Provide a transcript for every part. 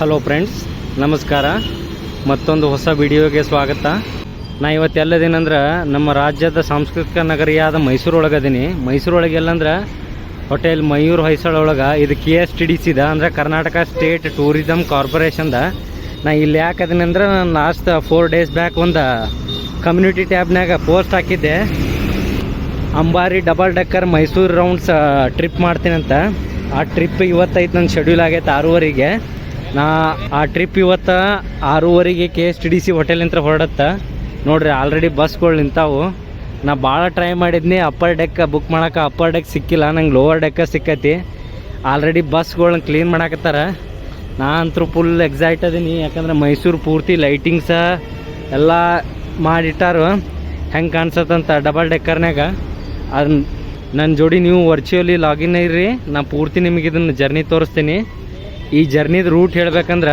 Hello friends, ನಮಸ್ಕಾರ. ಮತ್ತೊಂದು ಹೊಸ ವಿಡಿಯೋಗೆ ಸ್ವಾಗತ. ನಾ ಇವತ್ತು ಎಲ್ಲದೇನಂದ್ರೆ ನಮ್ಮ ರಾಜ್ಯದ ಸಾಂಸ್ಕೃತಿಕ ನಗರಿಯಾದ ಮೈಸೂರೊಳಗದೀನಿ. ಮೈಸೂರೊಳಗೆಲ್ಲಂದ್ರೆ ಹೋಟೆಲ್ ಮಯೂರ್ ಹೊಯ್ಸಳ ಒಳಗೆ ಇದು KSTDCದ ಅಂದರೆ ಕರ್ನಾಟಕ ಸ್ಟೇಟ್ ಟೂರಿಸಮ್ ಕಾರ್ಪೊರೇಷನ್ದ. ನಾ ಇಲ್ಲಿ ಯಾಕೆ ಅದೀನಿ ಅಂದ್ರೆ ನಾನು ಲಾಸ್ಟ್ 4 days ಬ್ಯಾಕ್ ಒಂದು ಕಮ್ಯುನಿಟಿ ಟ್ಯಾಬ್ನಾಗ ಪೋಸ್ಟ್ ಹಾಕಿದ್ದೆ. Ambari double decker Mysuru rounds trip ಮಾಡ್ತೀನಂತ. ಆ ಟ್ರಿಪ್ ಇವತ್ತೈತೆ ನನ್ನ ಶೆಡ್ಯೂಲ್ ಆಗೈತೆ 6:30ಗೆ. ನಾ ಆ ಟ್ರಿಪ್ ಇವತ್ತು 6:30ಗೆ KSTDC ಹೋಟೆಲಿಂದ ಹೊರಡತ್ತೆ. ನೋಡ್ರಿ, ಆಲ್ರೆಡಿ ಬಸ್ಗಳು ನಿಂತಾವು. ನಾ ಭಾಳ ಟ್ರೈ ಮಾಡಿದ್ನಿ ಅಪ್ಪರ್ ಡೆಕ್ ಬುಕ್ ಮಾಡೋಕೆ. ಅಪ್ಪರ್ ಡೆಕ್ ಸಿಕ್ಕಿಲ್ಲ, ನಂಗೆ ಲೋವರ್ ಡೆಕ್ಕ ಸಿಕ್ಕೈತಿ. ಆಲ್ರೆಡಿ ಬಸ್ಗಳನ್ನ ಕ್ಲೀನ್ ಮಾಡಾಕತ್ತಾರ. ನಾ ಅಂತೂ ಫುಲ್ ಎಕ್ಸೈಟ್ ಅದೀನಿ, ಯಾಕಂದ್ರೆ ಮೈಸೂರು ಪೂರ್ತಿ ಲೈಟಿಂಗ್ಸ ಎಲ್ಲ ಮಾಡಿಟ್ಟಾರು. ಹೆಂಗೆ ಕಾಣಿಸತ್ತಂತ ಡಬಲ್ ಡೆಕ್ಕರ್ನಾಗ. ಅದು ನನ್ನ ಜೋಡಿ ನೀವು ವರ್ಚುವಲಿ ಲಾಗಿನ್ ಇರ್ರಿ. ನಾ ಪೂರ್ತಿ ನಿಮಗೆ ಇದನ್ನು ಜರ್ನಿ ತೋರಿಸ್ತೀನಿ. ಈ ಜರ್ನಿದ ರೂಟ್ ಹೇಳ್ಬೇಕಂದ್ರೆ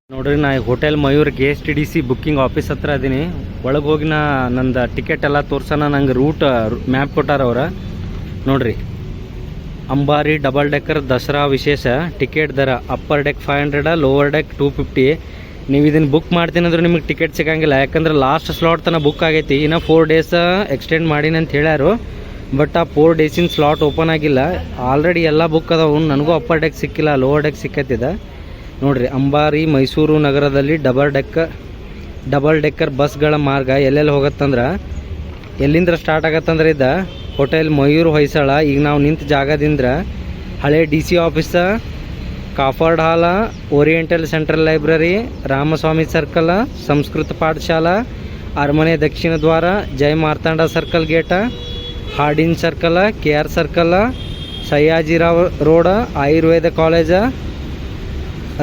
ನೋಡ್ರಿ, ನಾ hotel Mayur KSTDC booking office ಹತ್ರ ಅದೀನಿ. ಒಳಗೆ ಹೋಗಿ ನಂದು ಟಿಕೆಟ್ ಎಲ್ಲ ತೋರ್ಸೋಣ. ನಂಗೆ ರೂಟ್ ಮ್ಯಾಪ್ ಕೊಟ್ಟಾರ ಅವ್ರ. ನೋಡ್ರಿ, ಅಂಬಾರಿ ಡಬಲ್ ಡೆಕ್ಕರ್ ದಸರಾ ವಿಶೇಷ ಟಿಕೆಟ್ ದರ ಅಪ್ಪರ್ ಡೆಕ್ 500, ಲೋವರ್ ಡೆಕ್ 250. ನೀವು ಇದನ್ನು ಬುಕ್ ಮಾಡ್ತೀನಿ ಅಂದ್ರೆ ನಿಮಗೆ ಟಿಕೆಟ್ ಸಿಗಂಗಿಲ್ಲ, ಯಾಕಂದ್ರೆ ಲಾಸ್ಟ್ ಸ್ಲಾಟ್ ತನಕ ಬುಕ್ ಆಗೈತಿ. ಇನ್ನು 4 days ಎಕ್ಸ್ಟೆಂಡ್ ಮಾಡೀನಿ ಅಂತ ಹೇಳ್ಯಾರು. ಬಟ್ ಆ 4 days ಸ್ಲಾಟ್ ಓಪನ್ ಆಗಿಲ್ಲ. ಆಲ್ರೆಡಿ ಎಲ್ಲ ಬುಕ್ ಅದಾವು. ನನಗೂ ಅಪ್ಪರ್ ಡೆಕ್ ಸಿಕ್ಕಿಲ್ಲ, ಲೋವರ್ ಡೆಕ್ ಸಿಕ್ಕತ್ತಿದೆ. ನೋಡಿರಿ, ಅಂಬಾರಿ ಮೈಸೂರು ನಗರದಲ್ಲಿ ಡಬಲ್ ಡೆಕ್ಕರ್ ಬಸ್ಗಳ ಮಾರ್ಗ ಎಲ್ಲೆಲ್ಲಿ ಹೋಗತ್ತಂದ್ರೆ, ಎಲ್ಲಿಂದ ಸ್ಟಾರ್ಟ್ ಆಗತ್ತಂದ್ರೆ ಇದು ಹೋಟೆಲ್ ಮಯೂರ್ ಹೊಯ್ಸಳ. ಈಗ ನಾವು ನಿಂತ ಜಾಗದಿಂದ ಹಳೆ DC office, Crawford hall, oriental central library, Ramaswamy circle, Sanskrit Pathashala, ಅರಮನೆ ದಕ್ಷಿಣ ದ್ವಾರ, Jaya Marthanda circle gate, Hardinge circle, KR circle, Sayyaji Rao road, Ayurveda college,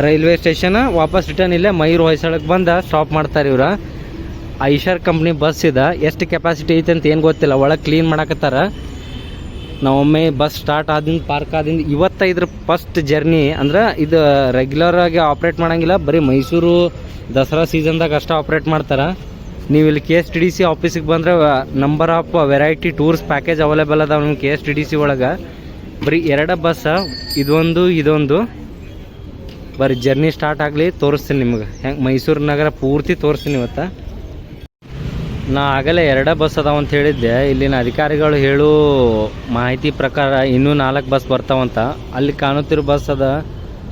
railway station. ವಾಪಸ್ ರಿಟರ್ನ್ ಇಲ್ಲೇ ಮಯೂರ್ ಹೊಯ್ಸಳಕ್ಕೆ ಬಂದು ಸ್ಟಾಪ್ ಮಾಡ್ತಾರೆ ಇವ್ರು. ಐಷರ್ ಕಂಪ್ನಿ ಬಸ್ ಇದೆ. ಎಷ್ಟು ಕೆಪಾಸಿಟಿ ಐತೆ ಅಂತ ಏನು ಗೊತ್ತಿಲ್ಲ, ಒಳಗೆ ಕ್ಲೀನ್ ಮಾಡಕತ್ತಾರ. ನಾವೊಮ್ಮೆ ಬಸ್ ಸ್ಟಾರ್ಟ್ ಆದಿಂದ ಪಾರ್ಕ್ ಆದಿಂದ ಇವತ್ತೈದ್ರ ಫಸ್ಟ್ ಜರ್ನಿ. ಅಂದ್ರೆ ಇದು ರೆಗ್ಯುಲರ್ ಆಗಿ ಆಪ್ರೇಟ್ ಮಾಡೋಂಗಿಲ್ಲ, ಬರೀ ಮೈಸೂರು ದಸರಾ ಸೀಸನ್ದಾಗ ಅಷ್ಟೇ ಆಪ್ರೇಟ್ ಮಾಡ್ತಾರೆ. ನೀವು ಇಲ್ಲಿ KSTDC ಆಫೀಸಿಗೆ ಬಂದರೆ number of variety tours package available ಅದಾವೆ ನಮ್ಮ KSTDC ಒಳಗೆ. ಬರೀ 2 ಬಸ್, ಇದೊಂದು. ಬರೀ ಜರ್ನಿ ಸ್ಟಾರ್ಟ್ ಆಗಲಿ, ತೋರಿಸ್ತೀನಿ ನಿಮ್ಗೆ ಹೆಂಗೆ ಮೈಸೂರು ನಗರ ಪೂರ್ತಿ ತೋರಿಸ್ತೀನಿ ಇವತ್ತು. ನಾ ಆಗಲೇ 2 ಬಸ್ ಅದಾವ ಅಂತ ಹೇಳಿದ್ದೆ. ಇಲ್ಲಿನ ಅಧಿಕಾರಿಗಳು ಹೇಳೋ ಮಾಹಿತಿ ಪ್ರಕಾರ ಇನ್ನೂ 4 ಬಸ್ ಬರ್ತಾವಂತ. ಅಲ್ಲಿ ಕಾಣುತ್ತಿರೋ ಬಸ್ ಅದ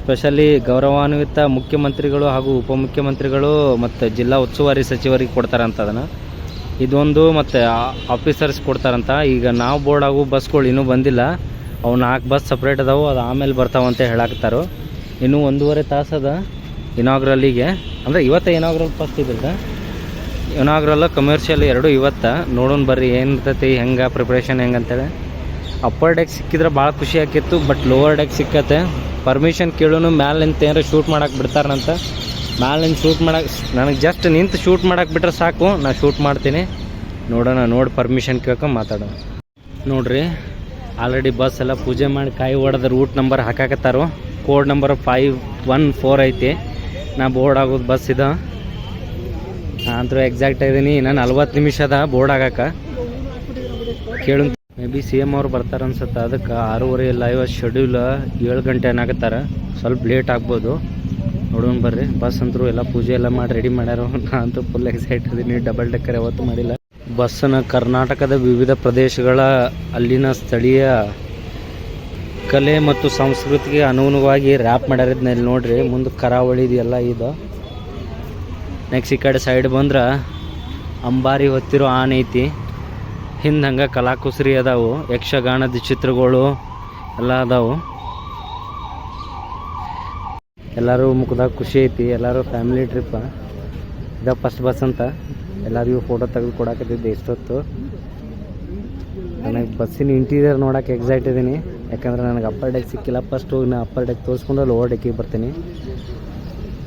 ಸ್ಪೆಷಲಿ ಗೌರವಾನ್ವಿತ ಮುಖ್ಯಮಂತ್ರಿಗಳು ಹಾಗೂ ಉಪಮುಖ್ಯಮಂತ್ರಿಗಳು ಮತ್ತು ಜಿಲ್ಲಾ ಉಸ್ತುವಾರಿ ಸಚಿವರಿಗೆ ಕೊಡ್ತಾರಂತ. ಅದನ್ನು ಇದೊಂದು ಮತ್ತು ಆಫೀಸರ್ಸ್ ಕೊಡ್ತಾರಂತ. ಈಗ ನಾವು ಬೋರ್ಡ್ ಆಗೋ ಬಸ್ಗಳು ಇನ್ನೂ ಬಂದಿಲ್ಲ. ಅವು 4 ಬಸ್ ಸಪ್ರೇಟ್ ಅದಾವು, ಅದು ಆಮೇಲೆ ಬರ್ತಾವಂತ ಹೇಳಾಕ್ತಾರೋ. ಇನ್ನೂ 1.5 ತಾಸು ಅದ ಇನಾಗ್ರಲ್ಲಿಗೆ. ಅಂದರೆ ಇವತ್ತು ಇನಾಗ್ರಲ್ ಫಸ್ಟ್ ಇದ್ರದ್ದು, ಇನಾಗ್ರಲ್ಲ ಕಮರ್ಷಿಯಲ್ 2 ಇವತ್ತು. ನೋಡೋಣ ಬರ್ರಿ ಏನಿರ್ತೈತಿ, ಹೆಂಗೆ ಪ್ರಿಪ್ರೇಷನ್ ಹೆಂಗಂತೇಳಿ. ಅಪ್ಪರ್ ಡೆಕ್ ಸಿಕ್ಕಿದ್ರೆ ಭಾಳ ಖುಷಿ ಆಕಿತ್ತು, ಬಟ್ ಲೋವರ್ ಡೆಕ್ ಸಿಕ್ಕತ್ತೆ. ಪರ್ಮಿಷನ್ ಕೇಳೋನು ಮ್ಯಾಲಿಂತ ಏನಾರ ಶೂಟ್ ಮಾಡಕ್ಕೆ ಬಿಡ್ತಾರಂತ. ಮ್ಯಾಲಿಂದ ಶೂಟ್ ಮಾಡಕ್ಕೆ ನನಗೆ ಜಸ್ಟ್ ನಿಂತು ಶೂಟ್ ಮಾಡಕ್ಕೆ ಬಿಟ್ರೆ ಸಾಕು, ನಾ ಶೂಟ್ ಮಾಡ್ತೀನಿ. ನೋಡೋಣ, ನೋಡಿ ಪರ್ಮಿಷನ್ ಕೇಳ್ಕೊಂಡು ಮಾತಾಡೋಣ. ನೋಡ್ರಿ, ಆಲ್ರೆಡಿ ಬಸ್ ಎಲ್ಲ ಪೂಜೆ ಮಾಡಿ ಕಾಯಿ ಹೊಡೆದ ರೂಟ್ ನಂಬರ್ ಹಾಕಾಕತ್ತಾರೋ. ಕೋಡ್ ನಂಬರ್ 514 ಐತಿ. ನಾ ಬೋರ್ಡ್ ಆಗೋದು ಬಸ್ ಇದು. ಅಂತೂ ಎಕ್ಸಾಕ್ಟ್ ಇದ್ದೀನಿ. ಇನ್ನು 40 ನಿಮಿಷ ಅದ ಬೋರ್ಡ್ ಆಗಕ್ಕೆ. ಕೇಳು, ಮೇ ಬಿ CM ಅವ್ರು ಬರ್ತಾರೆ ಅನ್ಸುತ್ತೆ. ಅದಕ್ಕೆ 6:30 ಲೈವ್ ಶೆಡ್ಯೂಲ್ 7 ಗಂಟೆ ಏನಾಗತ್ತಾರೆ. ಸ್ವಲ್ಪ ಲೇಟ್ ಆಗ್ಬೋದು, ನೋಡೋಣ ಬರ್ರಿ. ಬಸ್ ಅಂತರೂ ಎಲ್ಲ ಪೂಜೆ ಎಲ್ಲ ಮಾಡಿ ರೆಡಿ ಮಾಡ್ಯಾರ. ನಾ ಅಂತೂ ಫುಲ್ ಎಕ್ಸೈಟ್ ಇದೀನಿ. ಡಬಲ್ ಡೆಕ್ಕರ್ ಯಾವತ್ತೂ ಮಾಡಿಲ್ಲ. ಬಸ್ಸನ್ನು ಕರ್ನಾಟಕದ ವಿವಿಧ ಪ್ರದೇಶಗಳ ಅಲ್ಲಿನ ಸ್ಥಳೀಯ ಕಲೆ ಮತ್ತು ಸಂಸ್ಕೃತಿಗೆ ಅನುಗುಣವಾಗಿ ರ್ಯಾಪ್ ಮಾಡ್ಯಾರಿದ್ನ ಇಲ್ಲಿ ನೋಡ್ರಿ. ಮುಂದೆ ಕರಾವಳಿದು ಎಲ್ಲ ಇದು. ನೆಕ್ಸ್ಟ್ ಈ ಕಡೆ ಸೈಡ್ ಬಂದ್ರೆ ಅಂಬಾರಿ ಹೊತ್ತಿರೋ ಆನೆ ಐತಿ. ಹಿಂದೆ ಹಂಗೆ ಕಲಾಕುಸರಿ ಅದಾವು, ಯಕ್ಷಗಾನದ ಚಿತ್ರಗಳು ಎಲ್ಲ ಅದಾವು. ಎಲ್ಲರೂ ಮುಖದಾಗ ಖುಷಿ ಐತಿ. ಎಲ್ಲರೂ ಫ್ಯಾಮಿಲಿ ಟ್ರಿಪ್. ಇದು ಫಸ್ಟ್ ಬಸ್ ಅಂತ ಎಲ್ಲರಿಗೂ ಫೋಟೋ ತೆಗೆದು ಕೊಡಾಕತ್ತಿದ್ದೆ ಇಷ್ಟೊತ್ತು. ನನಗೆ ಬಸ್ಸಿನ ಇಂಟೀರಿಯರ್ ನೋಡೋಕೆ ಎಕ್ಸೈಟ್ ಇದ್ದೀನಿ, ಯಾಕಂದ್ರೆ ನನಗೆ ಅಪ್ಪರ್ ಡೆಕ್ ಸಿಕ್ಕಿಲ್ಲ. ಫಸ್ಟ್ ಹೋಗಿ ನಾ ಅಪ್ಪರ್ ಡೆಕ್ ತೋರಿಸ್ಕೊಂಡು ಲೋವರ್ ಡೆಕ್ಕಿಗೆ ಬರ್ತೀನಿ.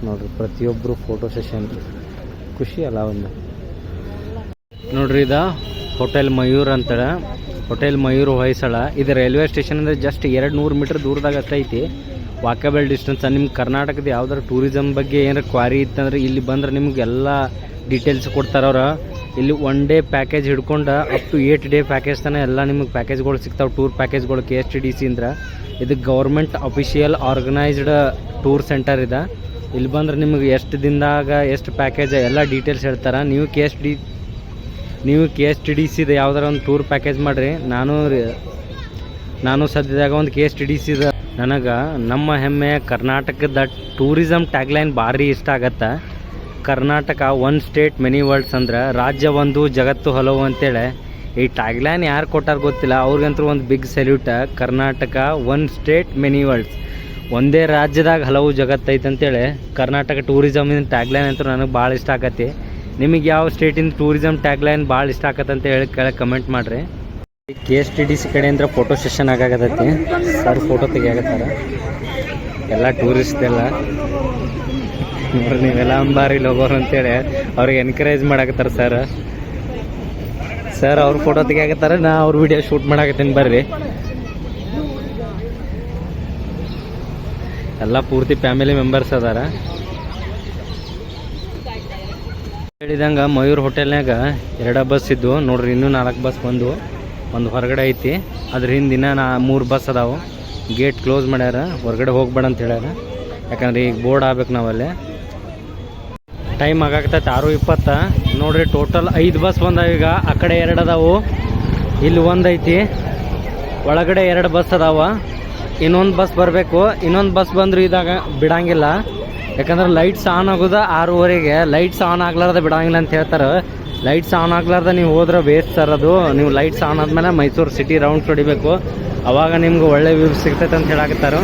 ನೋಡಿರಿ, ಪ್ರತಿಯೊಬ್ಬರು ಫೋಟೋ ಸೆಷನ್ ಖುಷಿ ಅಲ್ಲ ಒಂದು. ನೋಡ್ರಿ, ಇದು ಹೋಟೆಲ್ ಮಯೂರ್ ಅಂತೇಳಿ, ಹೋಟೆಲ್ ಮಯೂರ್ ಹೊಯ್ಸಳ. ಇದು ರೈಲ್ವೆ ಸ್ಟೇಷನ್ ಅಂದರೆ ಜಸ್ಟ್ 200 ಮೀಟರ್ ದೂರದಾಗ ಅಷ್ಟೇ ಐತಿ, ವಾಕಬಲ್ ಡಿಸ್ಟೆನ್ಸ್. ನಿಮ್ಮ ಕರ್ನಾಟಕದ ಯಾವ್ದಾರು ಟೂರಿಸಮ್ ಬಗ್ಗೆ ಏನಾರು ಕ್ವಾರಿ ಇತ್ತಂದ್ರೆ ಇಲ್ಲಿ ಬಂದ್ರೆ ನಿಮ್ಗೆ ಎಲ್ಲ ಡೀಟೇಲ್ಸ್ ಕೊಡ್ತಾರವ್ರು. ಇಲ್ಲಿ 1 ಡೇ ಪ್ಯಾಕೇಜ್ ಹಿಡ್ಕೊಂಡು ಅಪ್ ಟು 8 ಡೇ ಪ್ಯಾಕೇಜ್ ತನಕ ಎಲ್ಲ ನಿಮಗೆ ಪ್ಯಾಕೇಜ್ಗಳು ಸಿಗ್ತಾವೆ. ಟೂರ್ ಪ್ಯಾಕೇಜ್ಗಳು KSTDC ಅಂದ್ರೆ ಇದು government official organised tour centre ಇದೆ. ಇಲ್ಲಿ ಬಂದ್ರೆ ನಿಮಗೆ ಎಷ್ಟು ದಿನದಾಗ ಎಷ್ಟು ಪ್ಯಾಕೇಜ್ ಎಲ್ಲ ಡೀಟೇಲ್ಸ್ ಹೇಳ್ತಾರೆ. ನೀವು ಕೆ ಎಸ್ ಟಿ ಡಿ ಸಿದು ಯಾವ್ದಾರ ಒಂದು ಟೂರ್ ಪ್ಯಾಕೇಜ್ ಮಾಡಿರಿ. ನಾನು ಸದ್ಯದಾಗ ಒಂದು ಕೆ ಎಸ್ ಟಿ ಡಿ ಸಿದ ನನಗೆ ನಮ್ಮ ಹೆಮ್ಮೆ ಕರ್ನಾಟಕದ ಟೂರಿಸಮ್ ಟ್ಯಾಗ್ಲೈನ್ ಭಾರಿ ಇಷ್ಟ ಆಗತ್ತೆ. Karnataka one state many world's ಅಂದ್ರೆ ರಾಜ್ಯ ಒಂದು ಜಗತ್ತು ಹಲವು ಅಂತೇಳಿ ಈ ಟ್ಯಾಗ್ಲೈನ್ ಯಾರು ಕೊಟ್ಟಾರ ಗೊತ್ತಿಲ್ಲ, ಅವ್ರಿಗಂತೂ ಒಂದು big salute. Karnataka one state many worlds, ಒಂದೇ ರಾಜ್ಯದಾಗ ಹಲವು ಜಗತ್ತೈತೆ ಅಂತೇಳಿ ಕರ್ನಾಟಕ ಟೂರಿಸಮಿನ ಟ್ಯಾಗ್ಲೈನ್ ಅಂತೂ ನನಗೆ ಭಾಳ ಇಷ್ಟ ಆಗತ್ತೆ. ನಿಮಗೆ ಯಾವ ಸ್ಟೇಟಿನ ಟೂರಿಸಮ್ ಟ್ಯಾಗ್ಲೈನ್ ಭಾಳ ಇಷ್ಟ ಆಗತ್ತೆ ಅಂತ ಹೇಳಿ ಕೆಳಗೆ ಕಮೆಂಟ್ ಮಾಡಿರಿ. K S T D C ಕಡೆಯಿಂದ ಫೋಟೋ ಸೆಷನ್ ಆಗಾಗತ್ತೈತಿ. ಸರ್ ಫೋಟೋ ತೆಗಿಯಾಗತ್ತಾರ ಎಲ್ಲ ಟೂರಿಸ್ಟೆಲ್ಲ ನೋಡ್ರಿ. ನೀವೆಲ್ಲ ಅಂಬಾರಿ ಲೋಗೋರು ಅಂತೇಳಿ ಅವ್ರಿಗೆ ಎನ್ಕರೇಜ್ ಮಾಡಾಕತ್ತಾರ ಸರ್ ಅವ್ರ ಫೋಟೋ ತೆಗಿಯಾಕತ್ತಾರ, ನಾ ಅವ್ರ ವಿಡಿಯೋ ಶೂಟ್ ಮಾಡಾಕತ್ತೀನಿ ಬರ್ರಿ. ಎಲ್ಲ ಪೂರ್ತಿ ಫ್ಯಾಮಿಲಿ ಮೆಂಬರ್ಸ್ ಅದಾರ. ಹೇಳಿದಂಗೆ ಮಯೂರ್ ಹೋಟೆಲ್ನಾಗ 2 ಬಸ್ ಇದ್ದು ನೋಡ್ರಿ, ಇನ್ನೂ 4 ಬಸ್ ಬಂದು, ಒಂದು ಹೊರಗಡೆ ಐತಿ. ಅದ್ರ ಹಿಂದಿನ 3 ಬಸ್ ಅದಾವು. ಗೇಟ್ ಕ್ಲೋಸ್ ಮಾಡ್ಯಾರ, ಹೊರಗಡೆ ಹೋಗ್ಬೇಡ ಅಂತ ಹೇಳ್ಯಾರ. ಯಾಕಂದ್ರೆ ಈಗ ಬೋರ್ಡ್ ಆಗ್ಬೇಕು ನಾವಲ್ಲೇ. ಟೈಮ್ ಆಗಾಗ್ತೈತೆ 6:20. ನೋಡ್ರಿ ಟೋಟಲ್ 5 ಬಸ್ ಬಂದಾವ. ಈಗ ಆ ಕಡೆ 2 ಅದಾವು, ಇಲ್ಲಿ 1 ಐತಿ. ಒಳಗಡೆ 2 ಬಸ್ ಅದಾವ. ಇನ್ನೊಂದು ಬಸ್ ಬರಬೇಕು. ಇನ್ನೊಂದು ಬಸ್ ಬಂದ್ರು ಇದಾಗ ಬಿಡಂಗಿಲ್ಲ. ಯಾಕಂದ್ರೆ ಲೈಟ್ಸ್ ಆನ್ ಆಗೋದು 6:30ಗೆ. ಲೈಟ್ಸ್ ಆನ್ ಆಗ್ಲಾರ್ದ ಬಿಡಂಗಿಲ್ಲ ಅಂತ ಹೇಳ್ತಾರೆ. ಲೈಟ್ಸ್ ಆನ್ ಆಗ್ಲಾರ್ದ ನೀವು ಹೋದ್ರೆ ವೇಸ್ಟ್ ಸರ್ ಅದು. ನೀವು ಲೈಟ್ಸ್ ಆನ್ ಆದ್ಮೇಲೆ ಮೈಸೂರು ಸಿಟಿ ರೌಂಡ್ಸ್ ಹೊಡಿಬೇಕು, ಅವಾಗ ನಿಮ್ಗೆ ಒಳ್ಳೆ ವ್ಯೂ ಸಿಗ್ತೈತೆ ಅಂತ ಹೇಳಾಕತ್ತಾರ.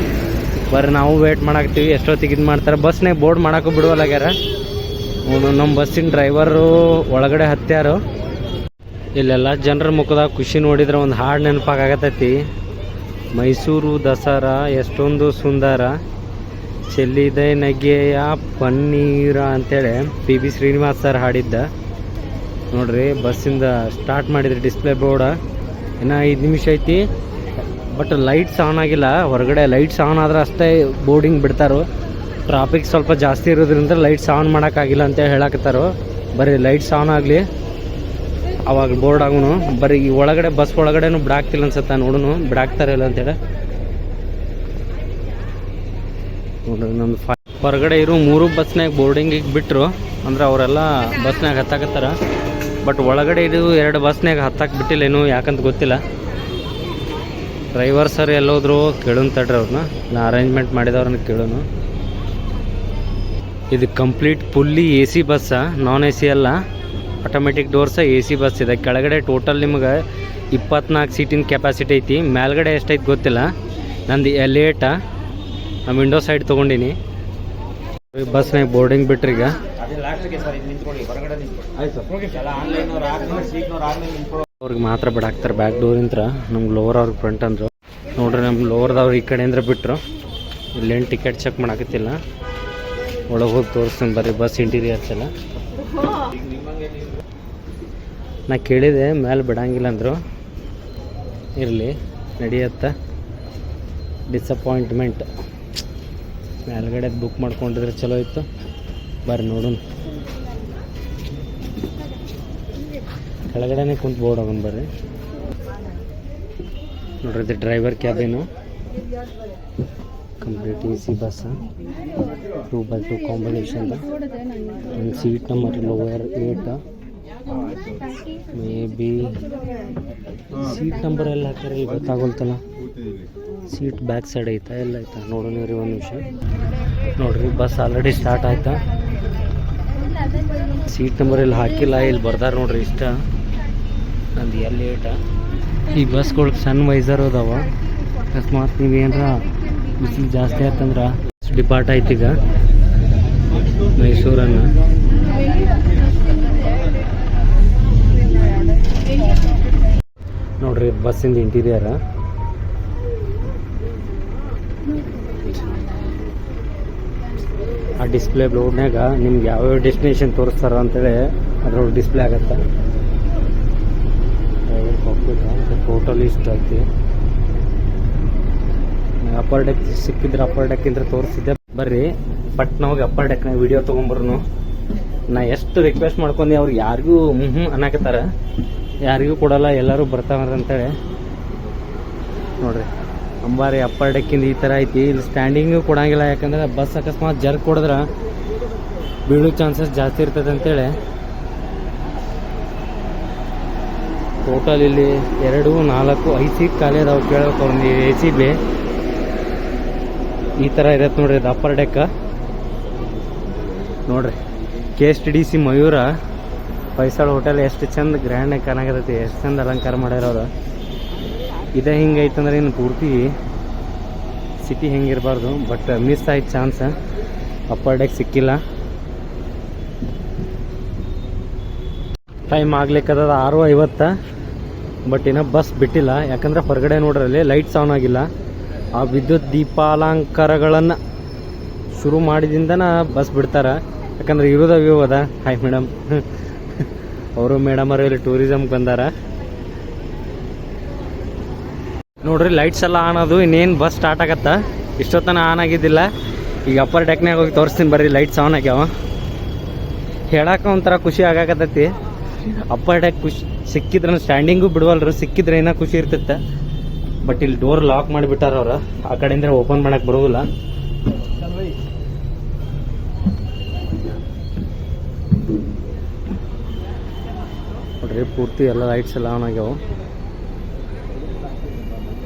ಬರ್ರಿ ನಾವು ವೇಟ್ ಮಾಡಾಕ್ತೀವಿ ಎಷ್ಟೊತ್ತಿಗೆ ಇದು ಮಾಡ್ತಾರೆ. ಬಸ್ನಾಗ ಬೋರ್ಡ್ ಮಾಡೋಕ್ಕೂ ಬಿಡುವಲ್ಲಾಗ್ಯಾರ. ನಮ್ಮ ಬಸ್ಸಿನ ಡ್ರೈವರು ಒಳಗಡೆ ಹತ್ಯಾರು. ಇಲ್ಲೆಲ್ಲ ಜನರ ಮುಖದಾಗ ಖುಷಿ ನೋಡಿದ್ರೆ ಒಂದು ಹಾಡು ನೆನಪಾಗತೈತಿ. ಮೈಸೂರು ದಸರಾ ಎಷ್ಟೊಂದು ಸುಂದರ, ಚೆಲ್ಲಿದೆ ನಗೆಯ ಪನ್ನೀರ ಅಂತೇಳಿ ಪಿ ಬಿ ಶ್ರೀನಿವಾಸ್ ಸರ್ ಹಾಡಿದ್ದ. ನೋಡ್ರಿ ಬಸ್ಸಿಂದ ಸ್ಟಾರ್ಟ್ ಮಾಡಿದ್ರಿ ಡಿಸ್ಪ್ಲೇ ಬೋರ್ಡ್. ಇನ್ನು 5 ನಿಮಿಷ ಐತಿ, ಬಟ್ ಲೈಟ್ಸ್ ಆನ್ ಆಗಿಲ್ಲ. ಹೊರಗಡೆ ಲೈಟ್ಸ್ ಆನ್ ಆದ್ರೆ ಅಷ್ಟೇ ಬೋರ್ಡಿಂಗ್ ಬಿಡ್ತಾರೋ. ಟ್ರಾಫಿಕ್ ಸ್ವಲ್ಪ ಜಾಸ್ತಿ ಇರೋದ್ರಿಂದ ಲೈಟ್ಸ್ ಆನ್ ಮಾಡೋಕ್ಕಾಗಿಲ್ಲ ಅಂತ ಹೇಳಾಕತ್ತಾರೋ. ಬರೀ ಲೈಟ್ಸ್ ಆನ್ ಆಗಲಿ ಅವಾಗ ಬೋರ್ಡ್ ಆಗೋನು. ಬರೀ ಈ ಒಳಗಡೆ ಬಸ್ ಒಳಗಡೆನೂ ಬಿಡಾಕ್ತಿಲ್ಲ ಅನ್ಸುತ್ತೆ, ನೋಡೋನು ಬಿಡಾಕ್ತಾರೆ ಇಲ್ಲ ಅಂತೇಳಿ. ನೋಡ್ರಿ ನಮ್ದು ಹೊರಗಡೆ ಇರೋ 3 ಬಸ್ನಾಗ ಬೋರ್ಡಿಂಗಿಗೆ ಬಿಟ್ಟರು ಅಂದ್ರೆ ಅವರೆಲ್ಲ ಬಸ್ನಾಗ ಹತ್ತಾಕತ್ತಾರ. ಬಟ್ ಒಳಗಡೆ ಇರೋ 2 ಬಸ್ನಾಗ ಹತ್ತಾಕ್ ಬಿಟ್ಟಿಲ್ಲೇನು, ಯಾಕಂತ ಗೊತ್ತಿಲ್ಲ. ಡ್ರೈವರ್ ಸರ್ ಎಲ್ಲೋದ್ರು ಕೇಳೋನ್ ತಡ್ರಿ ಅವ್ರನ್ನ, ನಾ ಅರೇಂಜ್ಮೆಂಟ್ ಮಾಡಿದವ್ರನ್ನ ಕೇಳೋನು. ಇದು ಕಂಪ್ಲೀಟ್ ಫುಲ್ಲಿ AC ಬಸ್ಸ, ನಾನ್ AC ಅಲ್ಲ, ಆಟೋಮೆಟಿಕ್ ಡೋರ್ಸ AC ಬಸ್ ಇದೆ. ಕೆಳಗಡೆ ಟೋಟಲ್ ನಿಮ್ಗೆ 24 ಸೀಟಿನ ಕೆಪಾಸಿಟಿ ಐತಿ. ಮೇಲ್ಗಡೆ ಎಷ್ಟೈತಿ ಗೊತ್ತಿಲ್ಲ. ನಂದು L8 ನಾನು ವಿಂಡೋ ಸೈಡ್ ತೊಗೊಂಡಿನಿ. ಬಸ್ನಾಗ ಬೋರ್ಡಿಂಗ್ ಬಿಟ್ರೀಗ. ಅವ್ರಿಗೆ ಮಾತ್ರ ಬಿಡಾಕ್ತಾರೆ ಬ್ಯಾಕ್ ಡೋರಿಂತ್ರ. ನಮ್ಗೆ ಲೋವರ್ ಅವ್ರಿಗೆ ಫ್ರಂಟ್ ಅಂದರು. ನೋಡ್ರಿ ನಮ್ಗೆ ಲೋವರ್ದವ್ರು ಈ ಕಡೆಯಿಂದ ಬಿಟ್ಟರು. ಇಲ್ಲೇನು ಟಿಕೆಟ್ ಚೆಕ್ ಮಾಡಾಕತ್ತಿಲ್ಲ. ಒಳಗೆ ಹೋಗಿ ತೋರಿಸ್ತೀನಿ ಬರ್ರಿ ಬಸ್ ಇಂಟೀರಿಯರ್ಸ್ ಎಲ್ಲ. ನಾ ಕೇಳಿದೆ ಮೇಲೆ ಬಿಡಂಗಿಲ್ಲ ಅಂದರು. ಇರಲಿ ನಡೆಯತ್ತ. ಡಿಸಪಾಯಿಂಟ್ಮೆಂಟ್. ಮೇಲ್ಗಡೆ ಬುಕ್ ಮಾಡ್ಕೊಂಡಿದ್ರೆ ಚಲೋ ಇತ್ತು. ಬರ್ರಿ ನೋಡೋಣ. ಕೆಳಗಡೆನೇ ಕುಂತು ಬೋರ್ಡ್ ಹೋಗೋಣ ಬರ್ರಿ. ನೋಡ್ರಿ ಇದು driver cabin. Complete AC bus 2x2 combination. ಒಂದು seat number lower 8. Maybe seat number ಎಲ್ಲ ಹಾಕ್ಯಾರ ಇಲ್ಲಿ ಗೊತ್ತಾಗೋಲ್ತಲ್ಲ. ಸೀಟ್ ಬ್ಯಾಕ್ ಸೈಡ್ ಐತಾ ಎಲ್ಲ ಐತಾ ನೋಡೋಣ ರೀ ಒಂದು ನಿಮಿಷ. ನೋಡ್ರಿ ಬಸ್ ಆಲ್ರೆಡಿ ಸ್ಟಾರ್ಟ್ ಆಯ್ತಾ. ಸೀಟ್ ನಂಬರ್ ಇಲ್ಲಿ ಹಾಕಿಲ್ಲ, ಇಲ್ಲಿ ಬರ್ದಾರ ನೋಡ್ರಿ ಇಷ್ಟ. ನಂದು L8. ಈ ಬಸ್ಗಳ್ಗೆ ಸನ್ ವೈಸರ್ ಅದಾವ. ಅಕಸ್ಮಾತ್ ನೀವೇನಾರ ಬಿಸಿಲು ಜಾಸ್ತಿ ಆಯ್ತಂದ್ರೆ ಡಿಪಾರ್ಟ್ ಆಯ್ತೀಗ ಮೈಸೂರನ್ನು. ನೋಡ್ರಿ ಬಸ್ಸಿಂದ ಇಂಟೀರಿಯರ್. ಆ ಡಿಸ್ಪ್ಲೇ ಬೋರ್ಡ್ನಾಗ ನಿಮ್ಗೆ ಯಾವ್ಯಾವ ಡೆಸ್ಟಿನೇಷನ್ ತೋರಿಸ್ತಾರ ಅಂತೇಳಿ ಅದ್ರೊಳಗೆ ಡಿಸ್ಪ್ಲೇ ಆಗತ್ತೆ. ಟೋಟಲ್ ಇಷ್ಟ ಐತಿ. ಅಪ್ಪರ್ ಡೆಕ್ ಸಿಕ್ಕಿದ್ರೆ ಅಪ್ಪರ್ ಡೆಕ್ ಇಂದ್ರೆ ತೋರಿಸಿದ್ದೆ. ಬರ್ರಿ ಪಟ್ನ ಹೋಗಿ ಅಪ್ಪರ್ ಡೆಕ್ನಾಗ ವಿಡಿಯೋ ತೊಗೊಂಬರ್ನು. ನಾ ಎಷ್ಟು ರಿಕ್ವೆಸ್ಟ್ ಮಾಡ್ಕೊಂಡು ಅವ್ರು ಯಾರಿಗೂ ಅನ್ನಕತ್ತಾರ, ಯಾರಿಗೂ ಕೊಡಲ್ಲ, ಎಲ್ಲರೂ ಬರ್ತಾವ್ರ ಅಂತೇಳಿ. ನೋಡ್ರಿ ಅಂಬಾರಿ ಅಪ್ಪರ್ ಡೆಕ್ಕಿಂದ ಈ ಥರ ಐತಿ. ಇಲ್ಲಿ ಸ್ಟ್ಯಾಂಡಿಂಗು ಕೊಡಂಗಿಲ್ಲ, ಯಾಕಂದ್ರೆ ಬಸ್ ಅಕಸ್ಮಾತ್ ಜರ್ಕ್ ಕೊಡಿದ್ರೆ ಬೀಳೋ ಚಾನ್ಸಸ್ ಜಾಸ್ತಿ ಇರ್ತದೆ ಅಂತೇಳಿ. ಟೋಟಲ್ ಇಲ್ಲಿ 2, 4, 5 ಸೀಟ್ ಖಾಲಿ ಅದಾವೆ. ಕೇಳಬೇಕು ಅವ್ರು ಎ ಸಿ ಬಿ ಈ ಥರ ಇರತ್ತೆ ನೋಡ್ರಿ. ಇದು ಅಪ್ಪರ್ ಡೆಕ್ಕ ನೋಡ್ರಿ. KSTDC ಮಯೂರ 5 ಸ್ಟಾರ್ ಹೋಟೆಲ್ ಎಷ್ಟು ಚಂದ ಗ್ರ್ಯಾಂಡಾಗಿ ಕಾಣಕತ್ತೈತಿ, ಎಷ್ಟು ಚಂದ ಅಲಂಕಾರ ಮಾಡ್ಯಾರವ್ರು. ಇದೇ ಹಿಂಗೈತಂದ್ರೆ ಇನ್ನು ಪೂರ್ತಿ ಸಿಟಿ ಹೆಂಗಿರಬಾರ್ದು. ಬಟ್ ಮಿಸ್ ಆಯ್ತು ಚಾನ್ಸ್, ಅಪ್ಪರ್ ಡೆಕ್ ಸಿಕ್ಕಿಲ್ಲ. ಟೈಮ್ ಆಗ್ಲಿಕ್ಕದ 6:50. ಬಟ್ ಇನ್ನೂ ಬಸ್ ಬಿಟ್ಟಿಲ್ಲ, ಯಾಕಂದ್ರೆ ಹೊರಗಡೆ ನೋಡ್ರಲ್ಲಿ ಲೈಟ್ಸ್ ಆನ್ ಆಗಿಲ್ಲ. ಆ ವಿದ್ಯುತ್ ದೀಪಾಲಂಕಾರಗಳನ್ನು ಶುರು ಮಾಡಿದಿಂದನ ಬಸ್ ಬಿಡ್ತಾರೆ, ಯಾಕಂದ್ರೆ ಇರೋದ ವ್ಯೂ ಅದ. ಹಾಯ್ ಮೇಡಮ್, ಅವರು ಮೇಡಮ್ ಅವರು ಇಲ್ಲಿ ಟೂರಿಸಮ್ಗೆ ಬಂದಾರ ನೋಡ್ರಿ. ಲೈಟ್ಸ್ ಎಲ್ಲ ಆನ್ ಅದು, ಇನ್ನೇನು ಬಸ್ ಸ್ಟಾರ್ಟ್ ಆಗತ್ತ. ಇಷ್ಟೊತ್ತನ ಆನ್ ಆಗಿದ್ದಿಲ್ಲ. ಈಗ ಅಪ್ಪರ್ ಡೆಕ್ನಾಗ ಹೋಗಿ ತೋರಿಸ್ತೀನಿ ಬರ್ರಿ. ಲೈಟ್ಸ್ ಆನ್ ಆಗ್ಯಾವ. ಹೇಳಕ್ಕೆ ಒಂಥರ ಖುಷಿ ಆಗಾಕತ್ತೈತಿ. ಅಪ್ಪರ್ ಡೆಕ್ ಖುಷಿ ಸಿಕ್ಕಿದ್ರೆ ಸ್ಟ್ಯಾಂಡಿಂಗು ಬಿಡುವಲ್ರು, ಸಿಕ್ಕಿದ್ರೆ ಏನೋ ಖುಷಿ ಇರ್ತಿತ್ತೆ. ಬಟ್ ಇಲ್ಲಿ ಡೋರ್ ಲಾಕ್ ಮಾಡಿಬಿಟ್ಟಾರ ಅವ್ರು, ಆ ಕಡೆಯಿಂದ ಓಪನ್ ಮಾಡಕ್ಕೆ ಬರೋದಿಲ್ಲ. ನೋಡ್ರಿ ಪೂರ್ತಿ ಎಲ್ಲ ಲೈಟ್ಸ್ ಎಲ್ಲ ಆನ್ ಆಗ್ಯಾವ.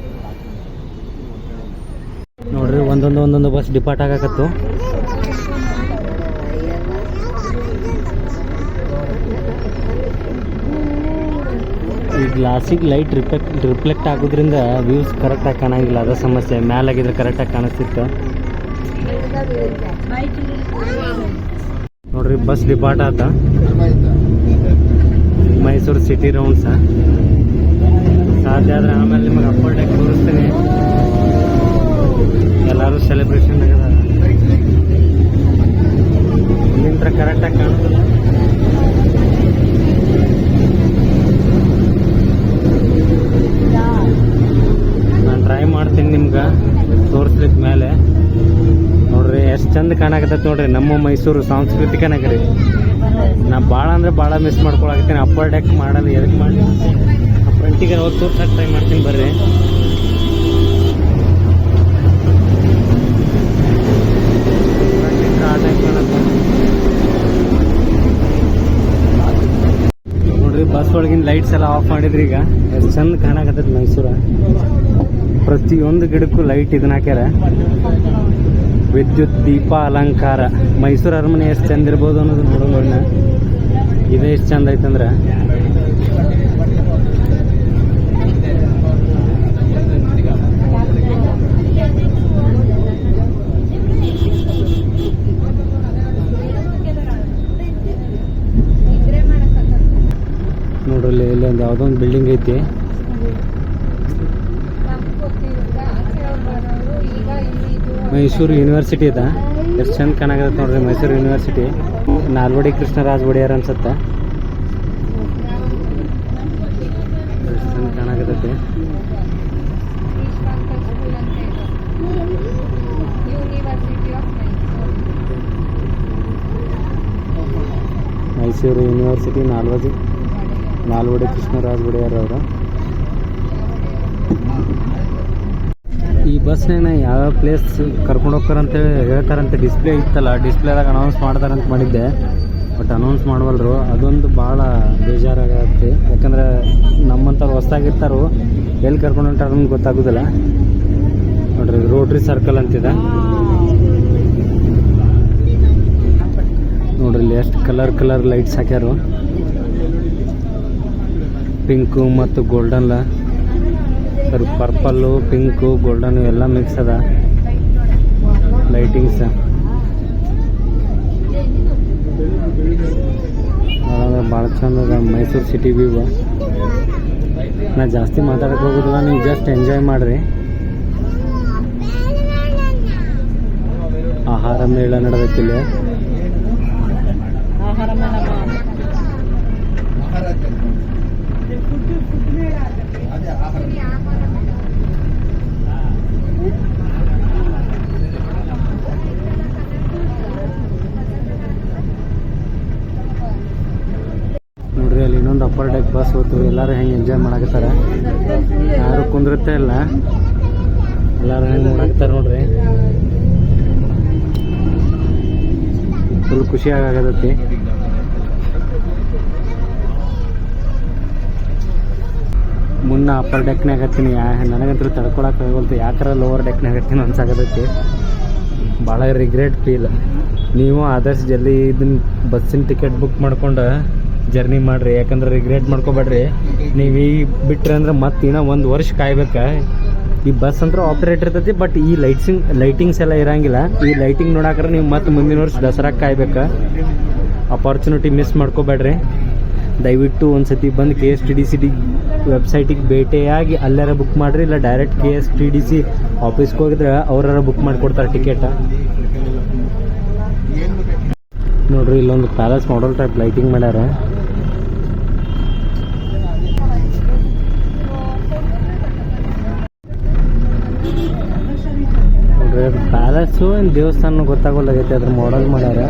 ನೋಡ್ರಿ ಒಂದೊಂದು ಬಸ್ ಡಿಪಾರ್ಟ್ ಆಗಕತ್ತು. ಈ ಗ್ಲಾಸಿಗೆ ಲೈಟ್ ರಿಫ್ಲೆಕ್ಟ್ ಆಗೋದ್ರಿಂದ ವ್ಯೂಸ್ ಕರೆಕ್ಟಾಗಿ ಕಾಣಂಗಿಲ್ಲ, ಅದ ಸಮಸ್ಯೆ. ಮ್ಯಾಲಾಗಿದ್ರೆ ಕರೆಕ್ಟಾಗಿ ಕಾಣಿಸ್ತಿತ್ತು ನೋಡ್ರಿ. ಬಸ್ ಡಿಪಾರ್ಟ್ ಆತ. ಮೈಸೂರು ಸಿಟಿ ರೌಂಡ್ಸ ಸಾಧ್ಯ ಆದ್ರೆ ಆಮೇಲೆ ನಿಮಗೆ ಅಪ್ಪರ್ ಡೆಕ್ ತೋರಿಸ್ತೀನಿ. ಎಲ್ಲರೂ ಸೆಲೆಬ್ರೇಷನ್ ಆಗದ, ಇಲ್ಲಿಂದ ಕರೆಕ್ಟಾಗಿ ಕಾಣುತ್ತಿಲ್ಲ. ನಾನು ಟ್ರೈ ಮಾಡ್ತೀನಿ ನಿಮ್ಗೆ ತೋರಿಸ್ಲಿಕ್ಕೆ ಮೇಲೆ. ನೋಡ್ರಿ ಎಷ್ಟು ಚಂದ ಕಾಣಕತ್ತೈತೆ ನೋಡ್ರಿ ನಮ್ಮ ಮೈಸೂರು ಸಾಂಸ್ಕೃತಿಕ ನಗರಿ. ನಾ ಭಾಳ ಅಂದ್ರೆ ಭಾಳ ಮಿಸ್ ಮಾಡ್ಕೊಳಕತ್ತೀನಿ. ಅಪ್ಪರ್ ಡೆಕ್ ಮಾಡಲ್ಲ, ಎದಕ್ಕೆ ಮಾಡಿ ಫ್ರಂಟಿಗೆ ಹೋಗಿ ತೋರ್ಸಕ್ಕೆ ಟ್ರೈ ಮಾಡ್ತೀನಿ ಬರ್ರಿ. ನೋಡ್ರಿ ಬಸ್ ಒಳಗಿನ ಲೈಟ್ಸ್ ಎಲ್ಲ ಆಫ್ ಮಾಡಿದ್ರಿ. ಈಗ ಎಷ್ಟು ಚಂದ ಕಾಣಕತ್ತೈತಿ ಮೈಸೂರ. ಪ್ರತಿಯೊಂದು ಗಿಡಕ್ಕೂ ಲೈಟ್ ಇದನ್ನ ಹಾಕ್ಯಾರ. ವಿದ್ಯುತ್ ದೀಪ ಅಲಂಕಾರ. ಮೈಸೂರು ಅರಮನೆ ಎಷ್ಟು ಚಂದ ಇರ್ಬೋದು ಅನ್ನೋದು ನೋಡೋಣ. ಇದೇ ಎಷ್ಟು ಚಂದ ಐತಂದ್ರೆ ನೋಡ್ರಲ್ಲಿ. ಇಲ್ಲಿ ಒಂದು ಯಾವುದೋ ಒಂದು ಬಿಲ್ಡಿಂಗ್ ಐತಿ. ಮೈಸೂರು ಯೂನಿವರ್ಸಿಟಿ ಅದ. ಎಷ್ಟು ಚಂದ ಕಾಣಾಗತ್ತೆ ನೋಡ್ರಿ ಮೈಸೂರು ಯೂನಿವರ್ಸಿಟಿ. ನಾಲ್ವಡಿ ಕೃಷ್ಣರಾಜ ಒಡೆಯರ್ ಅನ್ಸುತ್ತೆ. ಎಷ್ಟು ಚಂದ ಕಾಣಾಗತ್ತೈತಿ. ಮೈಸೂರು ಯೂನಿವರ್ಸಿಟಿ, ನಾಲ್ವಡಿ ಕೃಷ್ಣರಾಜ ಒಡೆಯರ್ ಅವರು. ಈ ಬಸ್ನಾಗ ಯಾವ್ಯಾವ ಪ್ಲೇಸ್ ಕರ್ಕೊಂಡು ಹೋಗ್ತಾರಂತೇಳಿ ಹೇಳ್ತಾರಂತೆ. ಡಿಸ್ಪ್ಲೇ ಇತ್ತಲ್ಲ, ಡಿಸ್ಪ್ಲೇದಾಗ ಅನೌನ್ಸ್ ಮಾಡ್ತಾರಂತ ಮಾಡಿದ್ದೆ. ಬಟ್ ಅನೌನ್ಸ್ ಮಾಡವಲ್ರು. ಅದೊಂದು ಭಾಳ ಬೇಜಾರಾಗತ್ತೆ, ಯಾಕಂದ್ರೆ ನಮ್ಮಂಥವ್ರು ಹೊಸ್ದಾಗಿರ್ತಾರೋ ಎಲ್ಲಿ ಕರ್ಕೊಂಡು ಹೊಂಟಾರ ನಮ್ಗೆ ಗೊತ್ತಾಗೋದಿಲ್ಲ. ನೋಡ್ರಿ ರೋಟ್ರಿ ಸರ್ಕಲ್ ಅಂತಿದೆ ನೋಡ್ರಿ. ಇಲ್ಲಿ ಎಷ್ಟು ಕಲರ್ ಲೈಟ್ಸ್ ಹಾಕ್ಯಾರು. ಪಿಂಕು ಮತ್ತು ಗೋಲ್ಡನ್, ಸರಿ ಪರ್ಪಲ್ಲು, ಪಿಂಕು, ಗೋಲ್ಡನ್ ಎಲ್ಲ ಮಿಕ್ಸ್ ಅದ ಲೈಟಿಂಗ್ಸ್. ಭಾಳ ಚಂದ ಅದ ಮೈಸೂರು ಸಿಟಿ ವ್ಯೂ. ನಾ ಜಾಸ್ತಿ ಮಾತಾಡಕ್ಕೆ ಹೋಗೋದಿಲ್ಲ, ನೀವು ಜಸ್ಟ್ ಎಂಜಾಯ್ ಮಾಡಿರಿ. ಆಹಾರ ಮೇಳ ನಡೆದೈತಿಲ್ಲ. ನೋಡ್ರಿ ಅಲ್ಲಿ ಇನ್ನೊಂದು ಅಪ್ಪರ್ ಡೆಕ್ ಬಸ್ ಹೋಗ್ತು. ಎಲ್ಲರೂ ಹೆಂಗೆ ಎಂಜಾಯ್ ಮಾಡಕತ್ತಾರೆ, ಯಾರು ಕುಂದಿರುತ್ತೆ ಇಲ್ಲ. ಎಲ್ಲರೂ ಹೆಂಗೆ ನೋಡಾಕ್ತಾರೆ ನೋಡ್ರಿ. ಫುಲ್ ಖುಷಿಯಾಗತ್ತೈತಿ. ಮುನ್ನ ಅಪ್ಪರ್ ಡೆಕ್ನಾಗ ಹತ್ತೀನಿ. ನನಗಂತೂ ತಡ್ಕೊಳಕ್ಕೆ ಆಗೋಲ್ತು. ಯಾಕಾರ ಲೋವರ್ ಡೆಕ್ನಾಗ ಹತ್ತೀನಿ ಅನ್ಸಾಕತ್ತೈತಿ. ಭಾಳ ರಿಗ್ರೆಟ್ ಫೀಲ್. ನೀವು ಆದಷ್ಟು ಜಲ್ದಿ ಇದನ್ನ ಬಸ್ಸಿನ ಟಿಕೆಟ್ ಬುಕ್ ಮಾಡ್ಕೊಂಡು ಜರ್ನಿ ಮಾಡಿರಿ. ಯಾಕಂದ್ರೆ ರಿಗ್ರೆಟ್ ಮಾಡ್ಕೊಬೇಡ್ರಿ. ನೀವು ಈಗ ಬಿಟ್ರಿ ಅಂದ್ರೆ ಮತ್ತೆ ಇನ್ನೂ 1 ವರ್ಷ ಕಾಯ್ಬೇಕು. ಈ ಬಸ್ ಅಂತೂ ಆಪ್ರೇಟ್ ಇರ್ತೈತಿ, ಬಟ್ ಈ ಲೈಟಿಂಗ್ಸ್ ಎಲ್ಲ ಇರಂಗಿಲ್ಲ. ಈ ಲೈಟಿಂಗ್ ನೋಡಾಕ್ರೆ ನೀವು ಮತ್ತೆ ಮುಂದಿನ ವರ್ಷ ದಸರಾಕ್ಕೆ ಕಾಯ್ಬೇಕು. Opportunity miss ಮಾಡ್ಕೊಬೇಡ್ರಿ. ದಯವಿಟ್ಟು ಒಂದು ಸತಿ ಬಂದು KSTDC ವೆಬ್ಸೈಟಿಗೆ ಭೇಟಿಯಾಗಿ ಅಲ್ಲಾರ ಬುಕ್ ಮಾಡಿರಿ. ಇಲ್ಲ ಡೈರೆಕ್ಟ್ KSTDC ಆಫೀಸ್ಗೆ ಹೋಗಿದ್ರೆ ಅವ್ರಾರ ಬುಕ್ ಮಾಡಿಕೊಡ್ತಾರೆ ಟಿಕೆಟ. ನೋಡ್ರಿ, ಇಲ್ಲೊಂದು ಪ್ಯಾಲೇಸ್ ಮಾಡಲ್ ಟೈಪ್ ಲೈಟಿಂಗ್ ಮಾಡ್ಯಾರ. ನೋಡ್ರಿ, ಅದು ಪ್ಯಾಲೇಸು ಏನು ದೇವಸ್ಥಾನ ಗೊತ್ತಾಗೋಲ್ಲಾಗೈತೆ. ಅದ್ರ ಮಾಡಲ್ ಮಾಡ್ಯಾರ.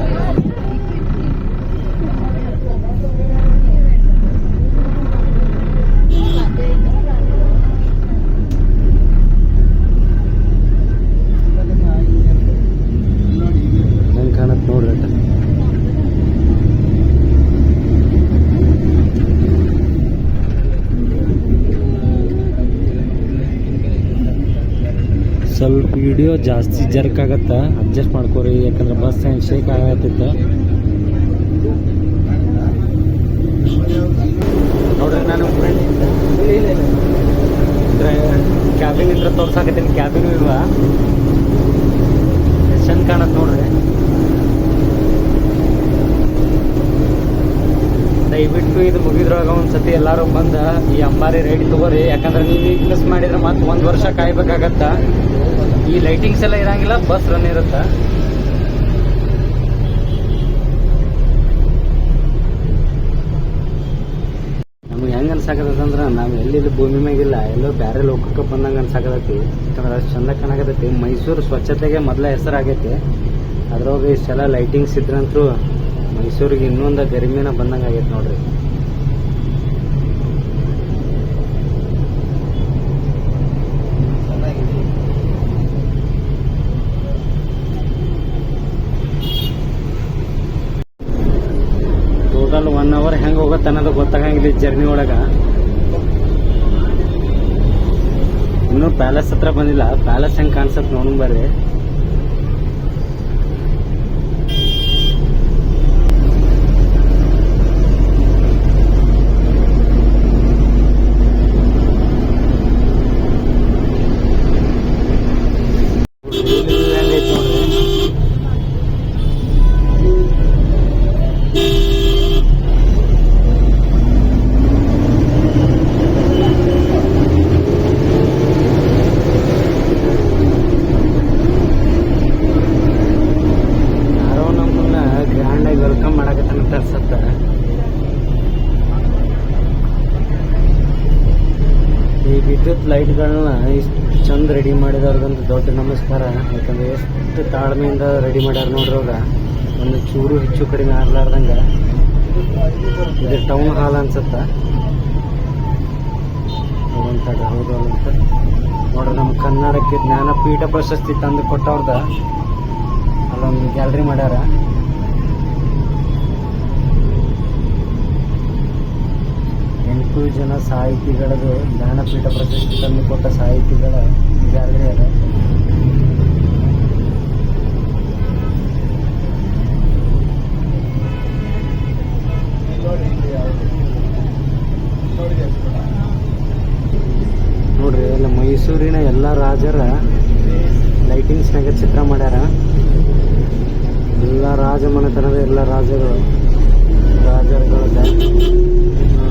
ಹೆಂಗೆ ಕಾಣತ್ತೆ ನೋಡ್ರಿ. ಸ್ವಲ್ಪ ವಿಡಿಯೋ ಜಾಸ್ತಿ ಜರ್ಕ್ ಆಗತ್ತೆ, ಅಡ್ಜಸ್ಟ್ ಮಾಡ್ಕೊರಿ. ಯಾಕಂದ್ರೆ ಬಸ್ ಏನು ಶೇಕ್ ಆಗತ್ತಿತ್ತು ನೋಡ್ರಿ. ನಾನು ಕ್ಯಾಬಿನ್ ಇದ್ರೆ ತೋರ್ಸಾಕತ್ತೀನಿ. ಕ್ಯಾಬಿನ್ ಇಲ್ವಾ, ಎಷ್ಟು ಚಂದ ಕಾಣತ್ತೆ ನೋಡ್ರಿ. ದಯವಿಟ್ಟು ಇದು ಮುಗಿದ್ರೊಳಗೆ ಒಂದು ಸತಿ ಎಲ್ಲರೂ ಬಂದು ಈ ಅಂಬಾರಿ ರೈಡ್ ತಗೋರಿ. ಯಾಕಂದ್ರೆ ನೀವು ಈಗ ಮಿಸ್ ಮಾಡಿದ್ರೆ ಮತ್ತೆ 1 ವರ್ಷ ಕಾಯ್ಬೇಕಾಗತ್ತ. ಈ ಲೈಟಿಂಗ್ಸ್ ಎಲ್ಲ ಇರಂಗಿಲ್ಲ, ಬಸ್ ರನ್ ಇರುತ್ತೆ. ನಮ್ಗೆ ಹೆಂಗೆ ಅನ್ಸಾಕತ್ತಂದ್ರೆ ನಾವು ಎಲ್ಲಿ ಭೂಮಿ ಮ್ಯಾಗಿಲ್ಲ, ಎಲ್ಲೋ ಬೇರೆ ಲೋಕಕ್ಕೆ ಬಂದಂಗೆ ಅನ್ಸಾಕತ್ತೈತಿ. ಯಾಕಂದ್ರೆ ಅಷ್ಟು ಚಂದ ಕಾಣಕತ್ತೈತಿ. ಮೈಸೂರು ಸ್ವಚ್ಛತೆಗೆ ಮೊದಲ ಹೆಸರಾಗೈತಿ. ಅದ್ರೊಳಗೆ ಇಷ್ಟೆಲ್ಲ ಲೈಟಿಂಗ್ಸ್ ಇದ್ರಂತೂ ಮೈಸೂರಿಗೆ ಇನ್ನೊಂದು ಗರಿಮಿನ ಬಂದಂಗೆ ಆಗೈತೆ ನೋಡ್ರಿ. ಟೋಟಲ್ 1 ಅವರ್ ಹೆಂಗೆ ಹೋಗುತ್ತೆ ಅನ್ನೋದು ಗೊತ್ತಾಗಂಗಿಲ್ಲ ಜರ್ನಿ ಒಳಗೆ. ಇನ್ನೂ ಪ್ಯಾಲೇಸ್ ಹತ್ರ ಬಂದಿಲ್ಲ. ಪ್ಯಾಲೇಸ್ ಹೆಂಗೆ ಕಾಣಿಸುತ್ತೆ ನೋಡೋಣ ಬರ್ರಿ. ಈ ವಿದ್ಯುತ್ ಲೈಟ್ಗಳನ್ನ ಇಷ್ಟು ಚಂದ ರೆಡಿ ಮಾಡಿದವ್ರಿಗಂತೂ ದೊಡ್ಡ ನಮಸ್ಕಾರ. ಯಾಕಂದ್ರೆ ಎಷ್ಟು ತಾಳ್ಮೆಯಿಂದ ರೆಡಿ ಮಾಡ್ಯಾರ ನೋಡ್ರಿ. ಅವ್ರ ಒಂದು ಚೂರು ಹೆಚ್ಚು ಕಡಿಮೆ ಆಗ್ಲಾರ್ದಂಗೆ. ಇದು ಟೌನ್ ಹಾಲ್ ಅನ್ಸುತ್ತೆ. ಹೌದು ಅಂತ ನೋಡ್ರಿ, ನಮ್ಮ ಕನ್ನಡಕ್ಕೆ ಜ್ಞಾನಪೀಠ ಪ್ರಶಸ್ತಿ ತಂದು ಕೊಟ್ಟವ್ರದ ಅಲ್ಲೊಂದು ಗ್ಯಾಲರಿ ಮಾಡ್ಯಾರ. ಜನ ಸಾಹಿತಿಗಳದು ಜ್ಞಾನಪೀಠ ಪ್ರಶಸ್ತಿ ತಂದು ಕೊಟ್ಟ ಸಾಹಿತಿಗಳ ಗ್ಯಾಲರಿ ಅದ. ನೋಡ್ರಿ, ಎಲ್ಲ ಮೈಸೂರಿನ ಎಲ್ಲ ರಾಜರ ಲೈಟಿಂಗ್ಸ್ನಾಗ ಚಿತ್ರ ಮಾಡ್ಯಾರ. ಎಲ್ಲ ರಾಜಮನೆತನದ ಎಲ್ಲ ರಾಜರುಗಳದ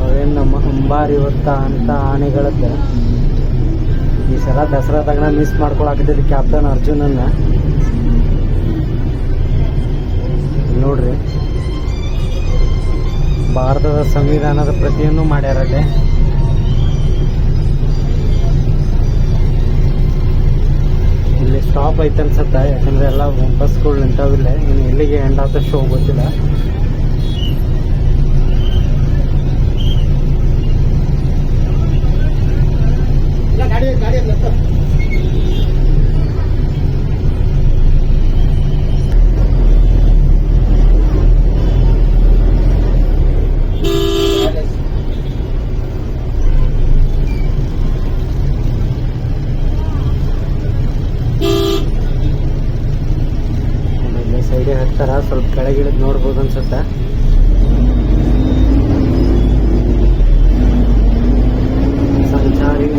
ಅವೇನು ನಮ್ಮ ಅಂಬಾರಿ ಹೊತ್ತ ಅಂತ ಆನೆಗಳದ್ದ. ಈ ಸಲ ದಸರಾದಾಗ ಮಿಸ್ ಮಾಡ್ಕೊಳಕತ್ತಿದ್ದ ಕ್ಯಾಪ್ಟನ್ ಅರ್ಜುನನ್ನ ನೋಡ್ರಿ. ಭಾರತದ ಸಂವಿಧಾನದ ಪ್ರತಿಯನ್ನು ಮಾಡ್ಯಾರಲ್ಲಿ. ಇಲ್ಲಿ ಸ್ಟಾಪ್ ಐತೆ ಅನ್ಸತ್ತ. ಯಾಕಂದ್ರೆ ಎಲ್ಲ ಬಸ್ಗಳು ನಿಂತಾವಿಲ್ಲ. ಇನ್ನು ಎಲ್ಲಿಗೆ ಎಂಡ್ ಆಫ್ ದ ಶೋ ಗೊತ್ತಿಲ್ಲ. ಮಾಡತ್ತಾರ. ಸ್ವಲ್ಪ ಕೆಳಗಿಳಿದು ನೋಡ್ಬೋದು ಅನ್ಸುತ್ತೆ. ಸಂಚಾರಿ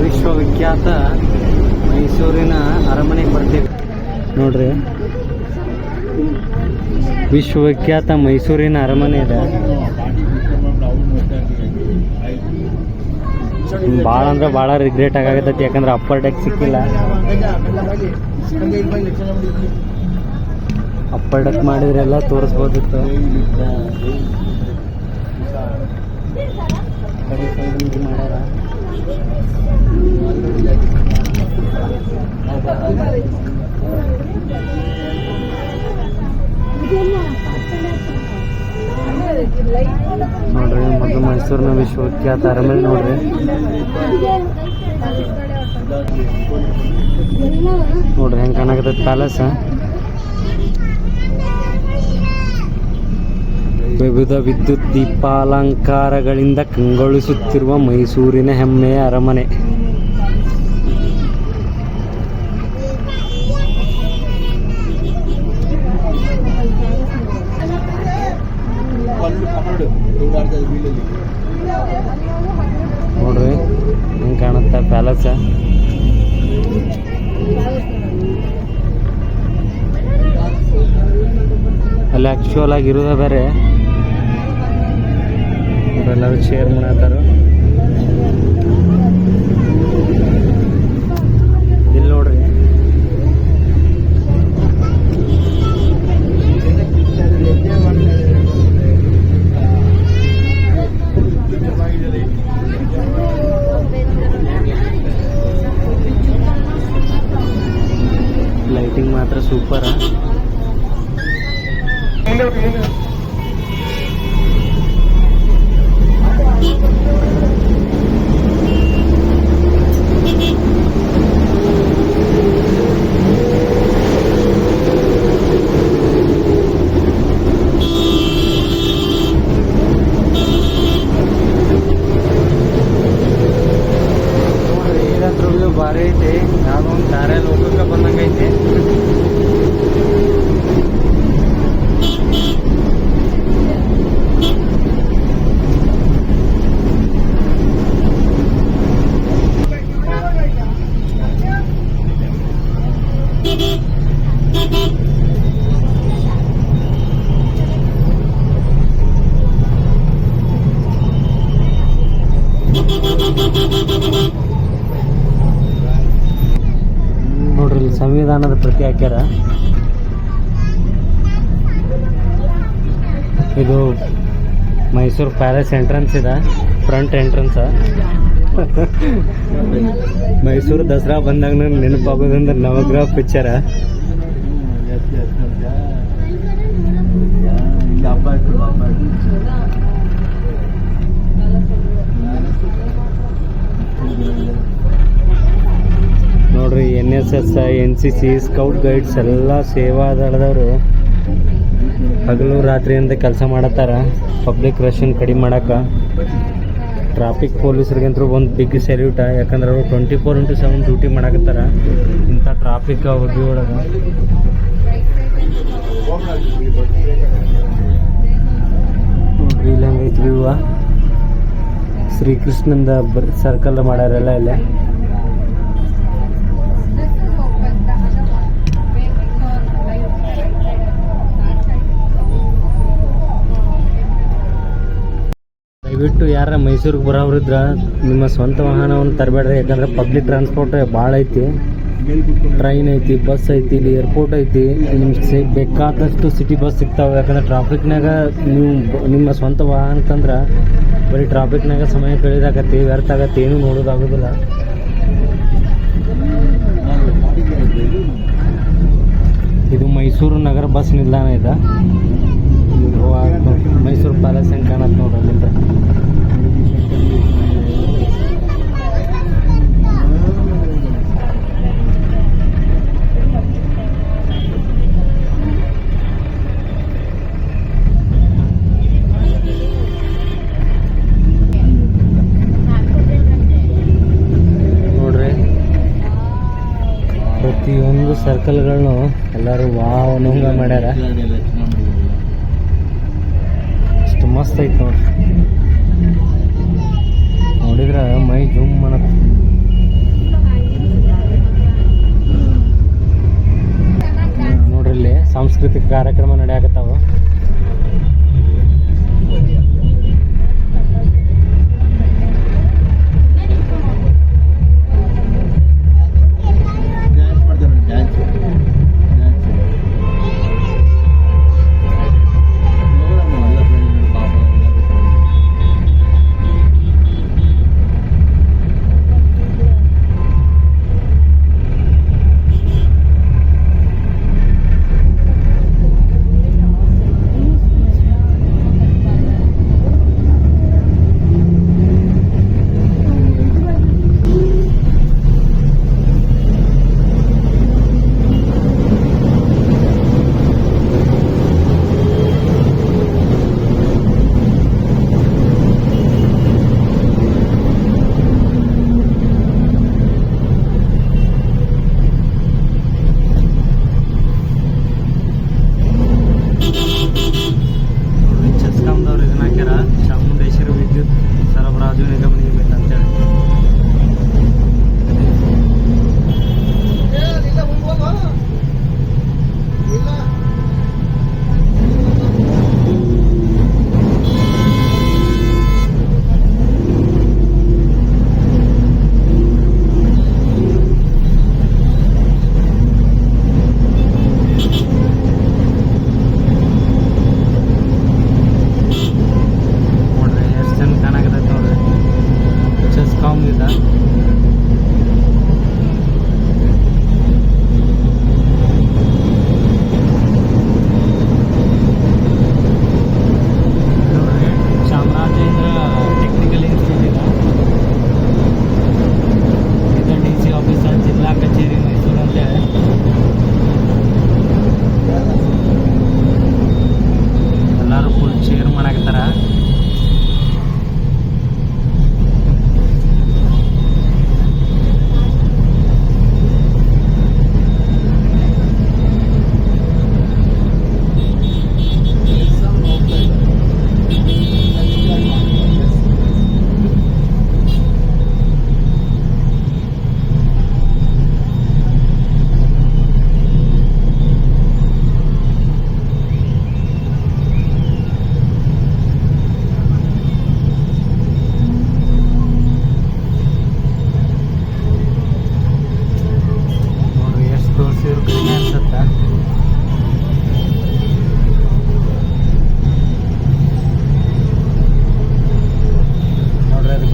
ವಿಶ್ವವಿಖ್ಯಾತ ಮೈಸೂರಿನ ಅರಮನೆಗೆ ಬರ್ತೀವಿ ನೋಡ್ರಿ. ವಿಶ್ವವಿಖ್ಯಾತ ಮೈಸೂರಿನ ಅರಮನೆ ಇದೆ. ಭಾಳ ಅಂದ್ರೆ ಭಾಳ ರಿಗ್ರೆಟ್ ಆಗಾಗತ್ತೈತಿ, ಯಾಕಂದ್ರೆ ಅಪ್ಪರ್ ಡೆಕ್ ಸಿಕ್ಕಿಲ್ಲ. ಅಪ್ಪರ್ ಡೆಕ್ ಮಾಡಿದ್ರೆಲ್ಲ ತೋರಿಸ್ಬೋದಿತ್ತು. ಮಾಡ್ಯಾರ. ನೋಡ್ರಿ, ಮೊದಲು ಮೈಸೂರಿನ ವಿಶ್ವವಿಖ್ಯಾತ ಅರಮನೆ ನೋಡ್ರಿ. ನೋಡ್ರಿ ಹೆಂಗೆ ಕಾಣಕತ್ತೈತಿ ಪ್ಯಾಲೇಸ್. ವಿವಿಧ ವಿದ್ಯುತ್ ದೀಪಾಲಂಕಾರಗಳಿಂದ ಕಂಗೊಳಿಸುತ್ತಿರುವ ಮೈಸೂರಿನ ಹೆಮ್ಮೆಯ ಅರಮನೆ. ನೋಡ್ರಿ ಹೆಂಗೆ ಕಾಣುತ್ತೆ ಪ್ಯಾಲೇಸ್. ಅಲ್ಲಿ ಆ್ಯಕ್ಚುಯಲ್ ಆಗಿರೋದ ಬೇರೆ. ಎಲ್ಲರೂ ಶೇರ್ ಮಾಡತ್ತಾರ. ಇಲ್ಲಿ ನೋಡ್ರಿ ಲೈಟಿಂಗ್ ಮಾತ್ರ ಸೂಪರ್. ಭಾರಿ ಐತಿ. ಯಾವುದೋ ಒಂದು ದಾರಿಯಲ್ಲಿ ಹೋಗಕ್ಕೆ ಬಂದಂಗೈತಿ. ನೋಡ್ರಿ, ಇಲ್ಲಿ ಸಂವಿಧಾನದ ಪ್ರತಿ ಹಾಕ್ಯಾರ. ಇದು ಮೈಸೂರು ಪ್ಯಾಲೇಸ್ ಎಂಟ್ರೆನ್ಸ್ ಇದೆ, ಫ್ರಂಟ್ ಎಂಟ್ರೆನ್ಸ್. ಮೈಸೂರು ದಸರಾ ಬಂದಾಗ ನಂಗೆ ನೆನಪಾಗೋದಂದ್ರೆ ನವಗ್ರಹ ಪಿಕ್ಚರ. ನೋಡ್ರಿ, NSS, NCC, ಸ್ಕೌಟ್ ಗೈಡ್ಸ್ ಎಲ್ಲ ಸೇವಾದಳದವರು ಹಗಲು ರಾತ್ರಿಯಿಂದ ಕೆಲಸ ಮಾಡತ್ತಾರ ಪಬ್ಲಿಕ್ ರಶನ್ ಕಡಿಮೆ ಮಾಡಕ್ಕೆ. ಟ್ರಾಫಿಕ್ ಪೊಲೀಸರಿಗಂತೂ ಒಂದು ಬಿಗ್ ಸೆಲ್ಯೂಟ, ಯಾಕಂದ್ರೆ ಅವರು 24/7 ಡ್ಯೂಟಿ ಮಾಡಕತ್ತಾರ ಇಂಥ ಟ್ರಾಫಿಕ್ ಹುಡುಗಿ ಒಳಗೆ. ನೋಡ್ರಿ ಇಲ್ಲಿ ಹೆಂಗೈತಿ ವ್ಯೂ. ಶ್ರೀಕೃಷ್ಣಂದ ಸರ್ಕಲ್ ಮಾಡ್ಯಾರೆಲ್ಲ ಇಲ್ಲೇ. ದಯವಿಟ್ಟು ಯಾರ ಮೈಸೂರಿಗೆ ಬರೋರಿದ್ರೆ ನಿಮ್ಮ ಸ್ವಂತ ವಾಹನವನ್ನು ತರಬೇಡ್ರಿ, ಯಾಕಂದ್ರೆ ಪಬ್ಲಿಕ್ ಟ್ರಾನ್ಸ್ಪೋರ್ಟ್ ಭಾಳ ಐತಿ. ಟ್ರೈನ್ ಐತಿ, ಬಸ್ ಐತಿ, ಇಲ್ಲಿ ಏರ್ಪೋರ್ಟ್ ಐತಿ. ನಿಮ್ಗೆ ಬೇಕಾದಷ್ಟು ಸಿಟಿ ಬಸ್ ಸಿಗ್ತಾವೆ. ಯಾಕಂದ್ರೆ ಟ್ರಾಫಿಕ್ನಾಗ ನೀವು ನಿಮ್ಮ ಸ್ವಂತ ವಾಹನ ತಂದ್ರೆ ಬರೀ ಟ್ರಾಫಿಕ್ನಾಗ ಸಮಯ ಕಳೆದಾಗತ್ತೆ, ವ್ಯರ್ಥ ಆಗತ್ತೆ, ಏನೂ ನೋಡೋದಾಗೋದಿಲ್ಲ. ಮೈಸೂರು ನಗರ ಬಸ್ ನಿಲ್ದಾಣ ಇದೆ. ಮೈಸೂರು ಪ್ಯಾಲೇಸ್ ಹೆಂಗೆ ಕಾಣತ್ತೆ ನೋಡ್ರಿ ಅಲ್ಲಿಂದ. ಪ್ರತಿಯೊಂದು ಸರ್ಕಲ್ಗಳನ್ನು ಎಲ್ಲರೂ ವಾವ್ ಅನ್ನೋಂಗ ಮಾಡ್ಯಾರ. ಅಷ್ಟು ಮಸ್ತ್ ಐತೆ ನೋಡ್ರಿ. ನೋಡಿದ್ರೆ ಮೈ ಜುಮ್ ಅನ್ನತ್ತೆ. ನೋಡ್ರಿ ಇಲ್ಲಿ ಸಾಂಸ್ಕೃತಿಕ ಕಾರ್ಯಕ್ರಮ ನಡೆಯಾಕತ್ತಾವ. ಚಾಮುಂಡೇಶ್ವರಿ ವಿದ್ಯುತ್ ಸರಬರಾಜು ನಿಗಮ ಲಿಮಿಟೆಡ್ ಅಂತೇಳಿ.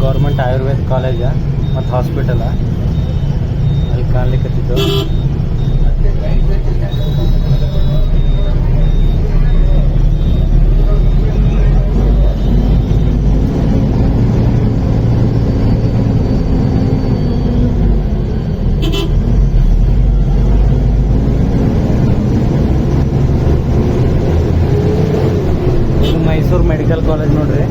ಗೌರ್ಮೆಂಟ್ ಆಯುರ್ವೇದ ಕಾಲೇಜ ಮತ್ತು ಹಾಸ್ಪಿಟಲ ಅಲ್ಲಿ ಕಾಣ್ಲಿಕ್ಕತ್ತಿದ್ದು. ಇದು ಮೈಸೂರು ಮೆಡಿಕಲ್ ಕಾಲೇಜ್ ನೋಡ್ರಿ.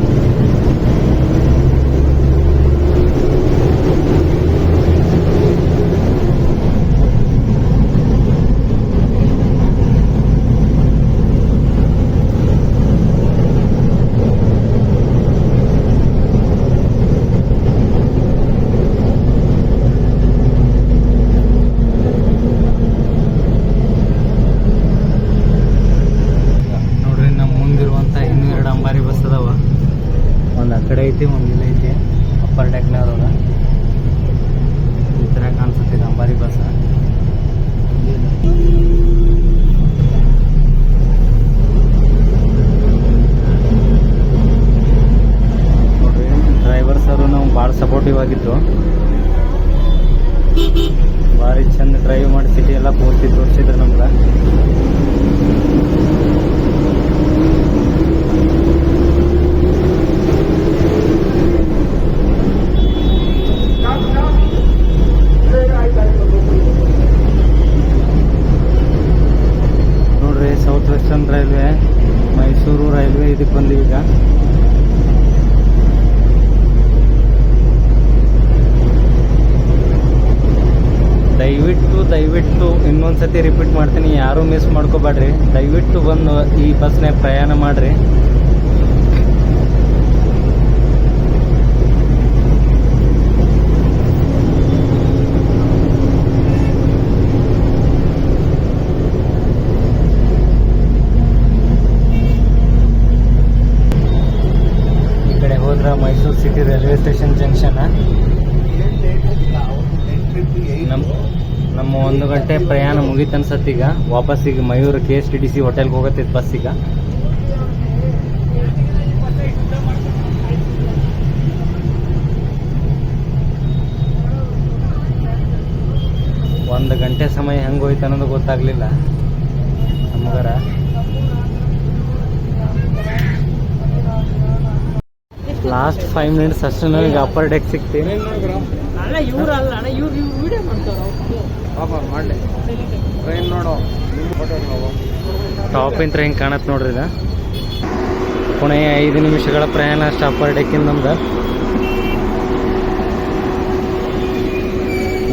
ಒಂದು ಆ ಕಡೆ ಐತಿ, ಒಂದು ಇಲ್ಲ ಐತಿ. ಅಪ್ಪರ್ ಡೆಕ್ನವ್ರವ್ರ ಈ ಥರ ಕಾಣಿಸುತ್ತೆ ಅಂಬಾರಿ ಬಸ್. ನೋಡ್ರಿ ಡ್ರೈವರ್ಸ್ ಅವರು ನಾವು ಭಾಳ ಸಪೋರ್ಟಿವ್ ಆಗಿತ್ತು. ಭಾರಿ ಚಂದ ಡ್ರೈವ್ ಮಾಡಿ ಸಿಟಿ ಎಲ್ಲ ಪೂರ್ತಿ ತೋರಿಸಿದ್ರು ನಮ್ಗೆ. ಜಂಕ್ಷನ್ ರೈಲ್ವೆ, ಮೈಸೂರು ರೈಲ್ವೆ ಇದಕ್ಕೆ ಬಂದೀವಿ ಈಗ. ದಯವಿಟ್ಟು ಇನ್ನೊಂದ್ಸತಿ ರಿಪೀಟ್ ಮಾಡ್ತೀನಿ, ಯಾರೂ ಮಿಸ್ ಮಾಡ್ಕೋಬೇಡ್ರಿ. ದಯವಿಟ್ಟು ಬಂದು ಈ ಬಸ್ನಾಗ ಪ್ರಯಾಣ ಮಾಡ್ರಿ. ಈ ಕಡೆ ಹೋದ್ರ Mysuru city railway station junction. ನಮ್ಮ 1 ಗಂಟೆ ಪ್ರಯಾಣ ಮುಗೀತು ಅನ್ಸತ್ತೆ. ಈಗ ವಾಪಸ್ ಈಗ ಮಯೂರ್ KSTDC ಹೋಟೆಲ್ಗೆ ಹೋಗತ್ತೈತೆ ಬಸ್. ಈಗ 1 ಗಂಟೆ ಸಮಯ ಹೆಂಗೆ ಹೋಯ್ತು ಅನ್ನೋದು ಗೊತ್ತಾಗ್ಲಿಲ್ಲ ನಮಗರ. ಲಾಸ್ಟ್ 5 ಮಿನಿಟ್ಸ್ ಅಷ್ಟೇ ನನಗೆ ಅಪ್ಪರ್ ಡೆಕ್ ಸಿಗ್ತೀನಿ. ಟಾಪ್ ಇಂತ್ರ ಹಿಂಗೆ ಕಾಣತ್ ನೋಡ್ರಿ. ಇದು ಕೊನೆಯ 5 ನಿಮಿಷಗಳ ಪ್ರಯಾಣ ಅಷ್ಟು ಅಪ್ಪರ್ ಡೆಕ್ಕಿಂದ ನಮ್ದು.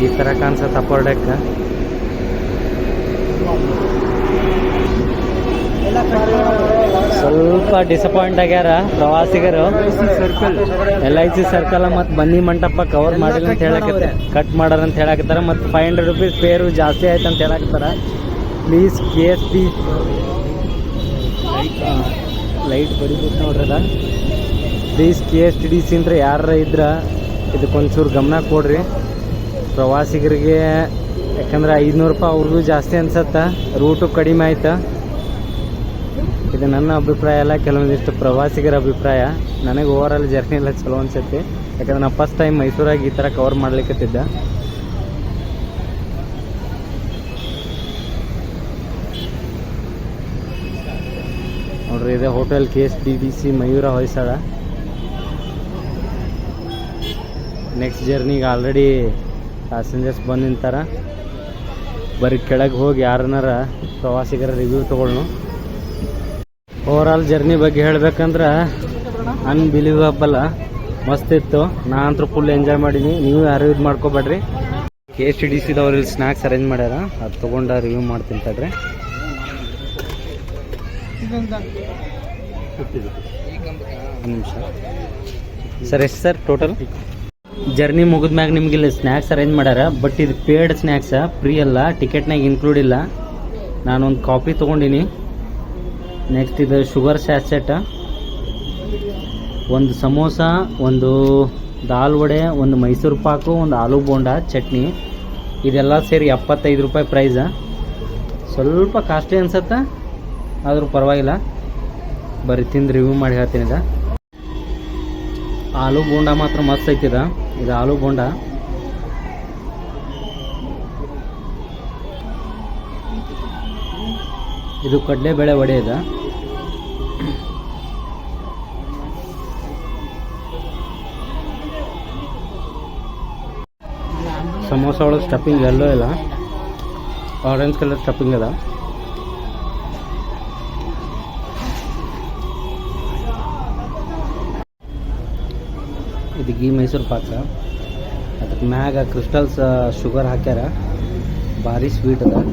ಈ ಥರ ಕಾಣಿಸುತ್ತೆ ಅಪ್ಪರ್ ಡೆಕ್. ಸ್ವಲ್ಪ ಡಿಸಪಾಯಿಂಟ್ ಆಗ್ಯಾರ ಪ್ರವಾಸಿಗರು. LIC ಸರ್ಕಲ್ ಮತ್ತು ಬನ್ನಿ ಮಂಟಪ ಕವರ್ ಮಾಡಿಲ್ಲ ಅಂತ ಹೇಳಕತ್ತಾರೆ, ಕಟ್ ಮಾಡಾರ ಅಂತ ಹೇಳಕತ್ತಾರ. ಮತ್ತು 500 ರೂಪೀಸ್ ಫೇರು ಜಾಸ್ತಿ ಆಯ್ತು ಅಂತ ಹೇಳಕತ್ತಾರ. ಪ್ಲೀಸ್ ಲೈಟ್ ಬಡಿಬೇಕು ನೋಡ್ರಿ ಅದ. ಪ್ಲೀಸ್ KSTDC ಅಂದ್ರೆ ಯಾರ ಇದ್ರ ಇದಕ್ಕೊಂಚೂರು ಗಮನ ಕೊಡ್ರಿ ಪ್ರವಾಸಿಗರಿಗೆ. ಯಾಕಂದ್ರೆ 500 ರೂಪಾಯಿ ಅವ್ರಿಗೂ ಜಾಸ್ತಿ ಅನ್ಸತ್ತ, ರೂಟು ಕಡಿಮೆ ಆಯ್ತಾ. ಇದು ನನ್ನ ಅಭಿಪ್ರಾಯ ಅಲ್ಲ, ಕೆಲವೊಂದಿಷ್ಟು ಪ್ರವಾಸಿಗರ ಅಭಿಪ್ರಾಯ. ನನಗೆ ಓವರ್ ಆಲ್ ಜರ್ನಿ ಎಲ್ಲ ಚಲೋ ಅನ್ಸತ್ತೆ. ಯಾಕಂದ್ರೆ ನಾನು ಫಸ್ಟ್ ಟೈಮ್ ಮೈಸೂರಾಗಿ ಈ ಥರ ಕವರ್ ಮಾಡ್ಲಿಕ್ಕತ್ತಿದ್ದ. ನೋಡ್ರಿ ಇದೆ hotel KSTDC Mayura Hoysala. Next ಜರ್ನಿಗೆ ಆಲ್ರೆಡಿ ಪ್ಯಾಸೆಂಜರ್ಸ್ ಬಂದು ನಿಂತಾರ. ಬರೀ ಕೆಳಗೆ ಹೋಗಿ ಯಾರನ್ನಾರ ಪ್ರವಾಸಿಗರ ರಿವ್ಯೂ ತೊಗೊಳ್ಳೋಣ. ಓವರ್ ಆಲ್ ಜರ್ನಿ ಬಗ್ಗೆ ಹೇಳ್ಬೇಕಂದ್ರೆ ಅನ್ಬಿಲೀವಬಲ್, ಮಸ್ತ್ ಇತ್ತು. ನಾ ಅಂತೂ ಫುಲ್ ಎಂಜಾಯ್ ಮಾಡೀನಿ. ನೀವು ಯಾರು ಇದು ಮಾಡ್ಕೋಬೇಡ್ರಿ. KSTDCದವ್ರು ಇಲ್ಲಿ ಸ್ನ್ಯಾಕ್ಸ್ ಅರೇಂಜ್ ಮಾಡ್ಯಾರ, ಅದು ತೊಗೊಂಡು ರಿವ್ಯೂ ಮಾಡ್ತೀನಿ ತಡ್ರಿ. ನಿಮಿಷ ಸರ್, ಎಷ್ಟು ಸರ್ ಟೋಟಲ್? ಜರ್ನಿ ಮುಗಿದ್ಮ್ಯಾಗ ನಿಮ್ಗೆ ಇಲ್ಲಿ ಸ್ನ್ಯಾಕ್ಸ್ ಅರೇಂಜ್ ಮಾಡ್ಯಾರ. ಬಟ್ ಇದು ಪೇಯ್ಡ್ ಸ್ನ್ಯಾಕ್ಸ, ಫ್ರೀ ಅಲ್ಲ, ಟಿಕೆಟ್ನಾಗ ಇನ್ಕ್ಲೂಡ್ ಇಲ್ಲ. ನಾನೊಂದು ಕಾಫಿ ತೊಗೊಂಡಿನಿ. ನೆಕ್ಸ್ಟ್ ಇದು ಶುಗರ್ ಸ್ಯಾಚೆಟ್, ಒಂದು ಸಮೋಸ, ಒಂದು ದಾಲ್ ವಡೆ, ಒಂದು ಮೈಸೂರು ಪಾಕು, ಒಂದು ಆಲೂ ಬೋಂಡ, ಚಟ್ನಿ. ಇದೆಲ್ಲ ಸೇರಿ 75 ರೂಪಾಯಿ ಪ್ರೈಸ. ಸ್ವಲ್ಪ ಕಾಸ್ಟ್ಲಿ ಅನ್ಸತ್ತೆ, ಆದರೂ ಪರವಾಗಿಲ್ಲ. ಬರೀ ತಿಂದು ರಿವ್ಯೂ ಮಾಡಿ ಹೇಳ್ತೀನಿ. ಇದು ಆಲೂ ಬೋಂಡ ಮಾತ್ರ ಮಸ್ತ್ ಐತಿದ. ಇದು ಆಲೂ ಬೋಂಡ. ಇದು ಕಡಲೆಬೇಳೆ ವಡೆ. ಇದೆ ಸಮೋಸ ಒಳಗೆ ಸ್ಟಫಿಂಗ್ ಎಲ್ಲೋ ಇಲ್ಲ, ಆರೆಂಜ್ ಕಲರ್ ಸ್ಟಫಿಂಗ್ ಅದ. ಇದು ಗೀ ಮೈಸೂರು ಪಾಕ. ಅದಕ್ಕೆ ಮ್ಯಾಗ ಕ್ರಿಸ್ಟಲ್ಸ್ ಶುಗರ್ ಹಾಕ್ಯಾರ, ಭಾರಿ ಸ್ವೀಟ್ ಅದ.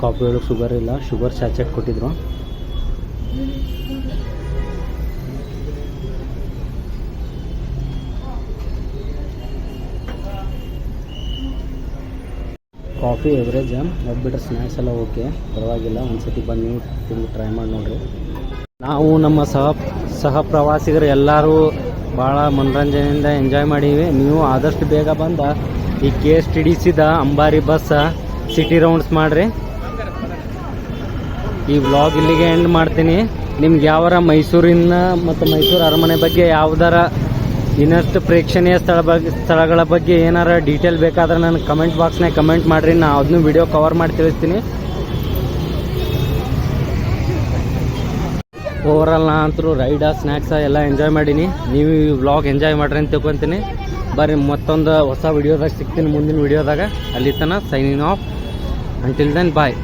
ಕಾಫಿ ಒಳಗೆ ಶುಗರ್ ಇಲ್ಲ, ಶುಗರ್ ಸ್ಯಾಚೆಟ್ ಕೊಟ್ಟಿದ್ರು. ಕಾಫಿ ಎವರೇಜ್, ಅದು ಬಿಟ್ಟರೆ ಸ್ನ್ಯಾಕ್ಸ್ ಎಲ್ಲ ಓಕೆ, ಪರವಾಗಿಲ್ಲ. ಒಂದ್ಸತಿ ಬಂದು ನೀವು ತಿಂದು ಟ್ರೈ ಮಾಡಿ ನೋಡ್ರಿ. ನಾವು ನಮ್ಮ ಸಹ ಪ್ರವಾಸಿಗರು ಎಲ್ಲರೂ ಭಾಳ ಮನೋರಂಜನೆಯಿಂದ ಎಂಜಾಯ್ ಮಾಡೀವಿ. ನೀವು ಆದಷ್ಟು ಬೇಗ ಬಂದ ಈ KSTDCದ ಅಂಬಾರಿ ಬಸ್ ಸಿಟಿ ರೌಂಡ್ಸ್ ಮಾಡಿರಿ. ಈ ವ್ಲಾಗ್ ಇಲ್ಲಿಗೆ ಎಂಡ್ ಮಾಡ್ತೀನಿ. ನಿಮ್ಗೆ ಯಾವಾರ ಮೈಸೂರಿನ ಮತ್ತು ಮೈಸೂರು ಅರಮನೆ ಬಗ್ಗೆ ಯಾವ್ದಾರ ಇನ್ನಷ್ಟು ಪ್ರೇಕ್ಷಣೀಯ ಸ್ಥಳಗಳ ಬಗ್ಗೆ ಏನಾರ ಡೀಟೇಲ್ ಬೇಕಾದ್ರೆ ನಾನು ಕಮೆಂಟ್ ಬಾಕ್ಸ್ನಾಗ ಕಮೆಂಟ್ ಮಾಡಿರಿ, ನಾನು ಅದನ್ನು ವಿಡಿಯೋ ಕವರ್ ಮಾಡಿ ತಿಳಿಸ್ತೀನಿ. ಓವರ್ ಆಲ್ ನಾ ಅಂತೂ ರೈಡ ಸ್ನ್ಯಾಕ್ಸ ಎಲ್ಲ ಎಂಜಾಯ್ ಮಾಡೀನಿ. ನೀವು ಈ ವ್ಲಾಗ್ ಎಂಜಾಯ್ ಮಾಡ್ರಿ ಅಂತ ತಿಳ್ಕೊತೀನಿ. ಬರ್ರಿ ಮತ್ತೊಂದು ಹೊಸ ವಿಡಿಯೋದಾಗ ಸಿಗ್ತೀನಿ ಮುಂದಿನ ವಿಡಿಯೋದಾಗ. ಅಲ್ಲಿ ತನಕ ಸೈನಿಂಗ್ ಆಫ್. ಅಂಟಿಲ್ ದೆನ್ ಬಾಯ್.